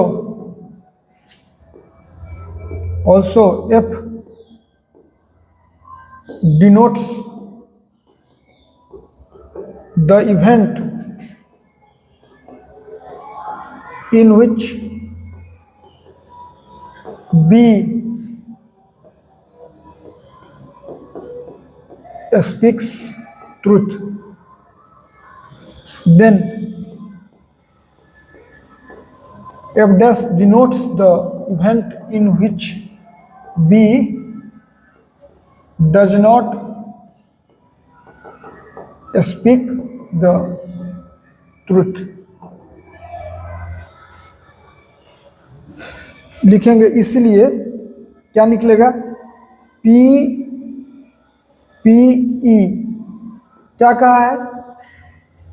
F denotes the event in which B speaks truth. Then F dash denotes the event in which B does not speak the truth. लिखेंगे, इसलिए क्या निकलेगा, P P E क्या कहा है,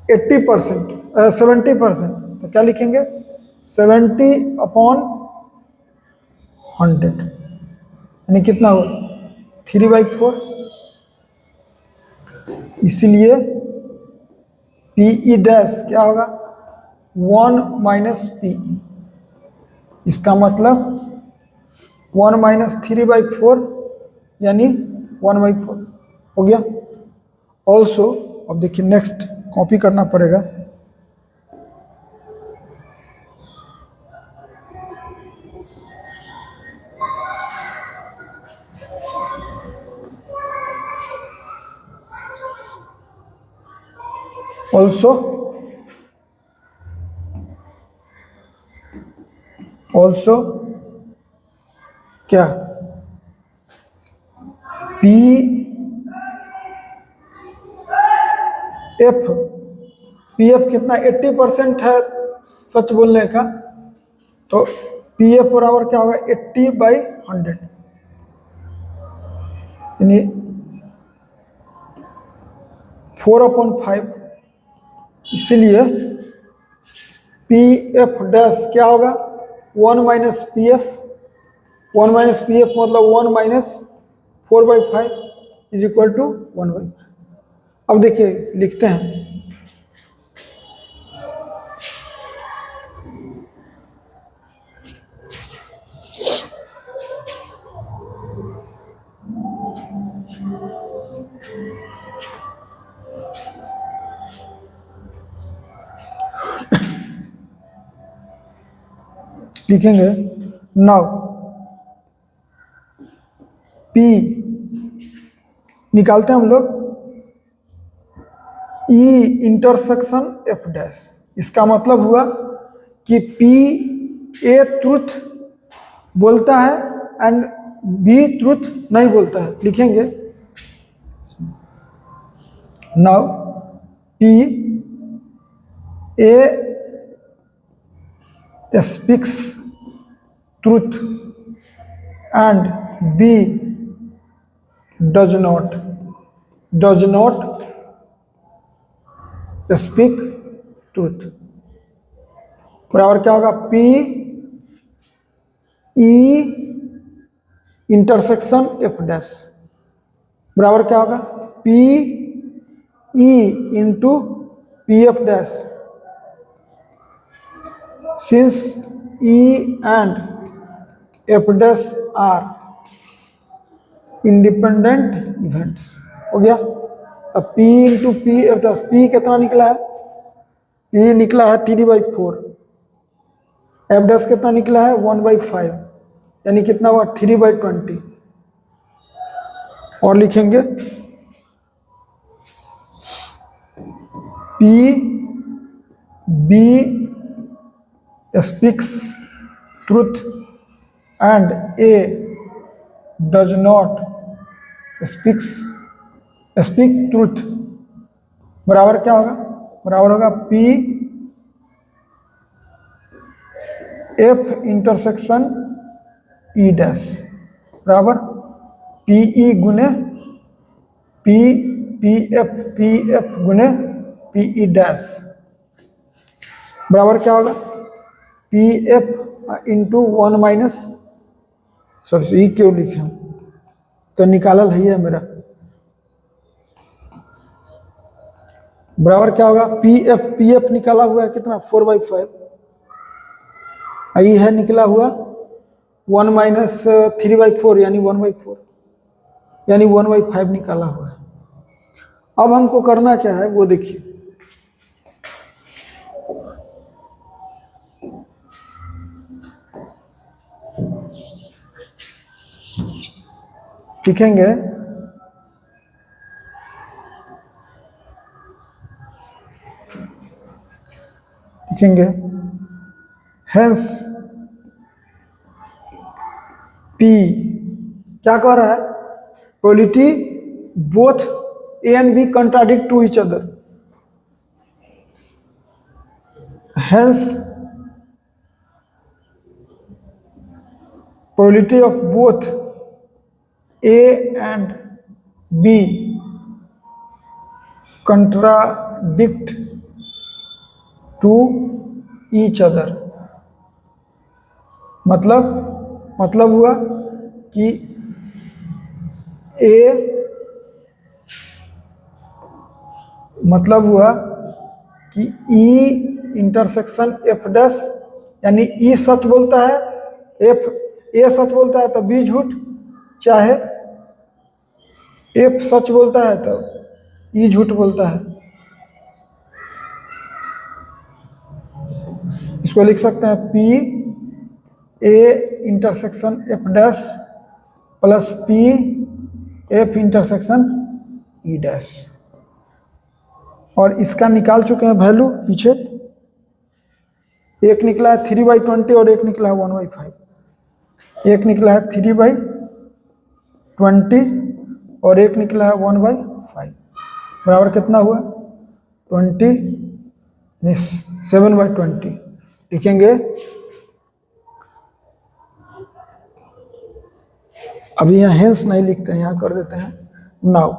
80%, 70%, तो क्या लिखेंगे 70/100, यानी कितना हो 3/4। इसलिए पीई डैश क्या होगा 1 माइनस पीई, इसका मतलब 1 माइनस 3/4 यानी 1/4 हो गया। ऑल्सो अब देखिए नेक्स्ट कॉपी करना पड़ेगा। ऑल्सो क्या पी एफ कितना 80% है सच बोलने का, तो पी एफ बराबर क्या होगा 80/100, यानी 4/5। इसलिए पी एफ डैश क्या होगा 1 minus P F, 1 minus P F मतलब 1 माइनस 4/5 इज इक्वल टू 1/5। अब देखिए लिखते हैं, लिखेंगे नाउ पी निकालते हैं हम लोग ई इंटरसेक्शन एफ डैश। इसका मतलब हुआ कि पी ए ट्रुथ बोलता है एंड बी ट्रुथ नहीं बोलता है। लिखेंगे now P A speaks truth and B does not speak truth। बराबर क्या होगा P E intersection F dash बराबर क्या होगा P E into P F dash. Since E and F dash are independent events, हो गया। अब P into P F dash, P कितना निकला है, P निकला है 3/4, F डैश कितना निकला है 1/5, यानी कितना हुआ 3/20। और लिखेंगे P B speaks truth and A does not speak truth बराबर क्या होगा, बराबर होगा P F intersection E dash बराबर पी ई गुने पी एफ गुने पी ई डैश बराबर क्या होगा P F into 1 minus, sorry क्यों लिखे हम, तो निकालल है मेरा, बराबर क्या होगा पी एफ निकाला हुआ है कितना 4/5, आई है निकला हुआ 1 माइनस 3/4 यानी 1/4, यानी 1/5 निकाला हुआ है। अब हमको करना क्या है वो देखिए, लिखेंगे हेंस पी क्या कह रहा है, polity both a and b contradict to each other. hence probability of both A and B contradict to each other। मतलब हुआ कि A, मतलब हुआ कि E इंटरसेक्शन F डैश, यानी E सच बोलता है, A सच बोलता है तो B झूठ, चाहे F सच बोलता है तो E झूठ बोलता है। इसको लिख सकते हैं P A intersection F dash plus P F intersection E dash. और इसका निकाल चुके हैं वैल्यू पीछे, एक निकला है 3/20 और एक निकला है 1/5। एक निकला है 3/20 और एक निकला है 1/5, बराबर कितना हुआ 20, 7/20 लिखेंगे। अभी यहाँ हेंस नहीं लिखते हैं, यहाँ कर देते हैं नाउ।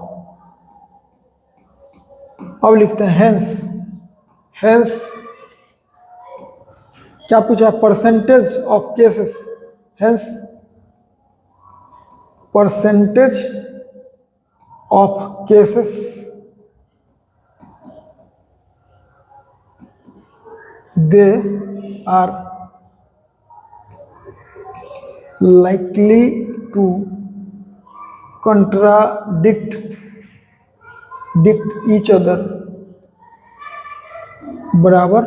अब लिखते हैं हेंस। हेंस क्या पूछा, percentage of cases, hence percentage of cases they are likely to contradict each other बराबर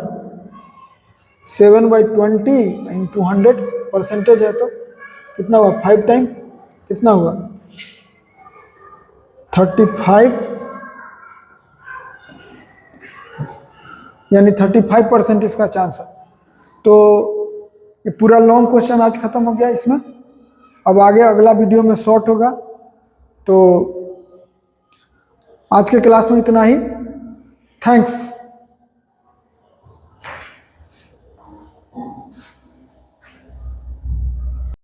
7/20 इंटू 100, परसेंटेज है तो कितना हुआ 5 टाइम, कितना हुआ 35, यानी 35% इसका चांस है। तो ये पूरा लॉन्ग क्वेश्चन आज खत्म हो गया इसमें। अब आगे अगला वीडियो में शॉर्ट होगा। तो आज के क्लास में इतना ही। थैंक्स।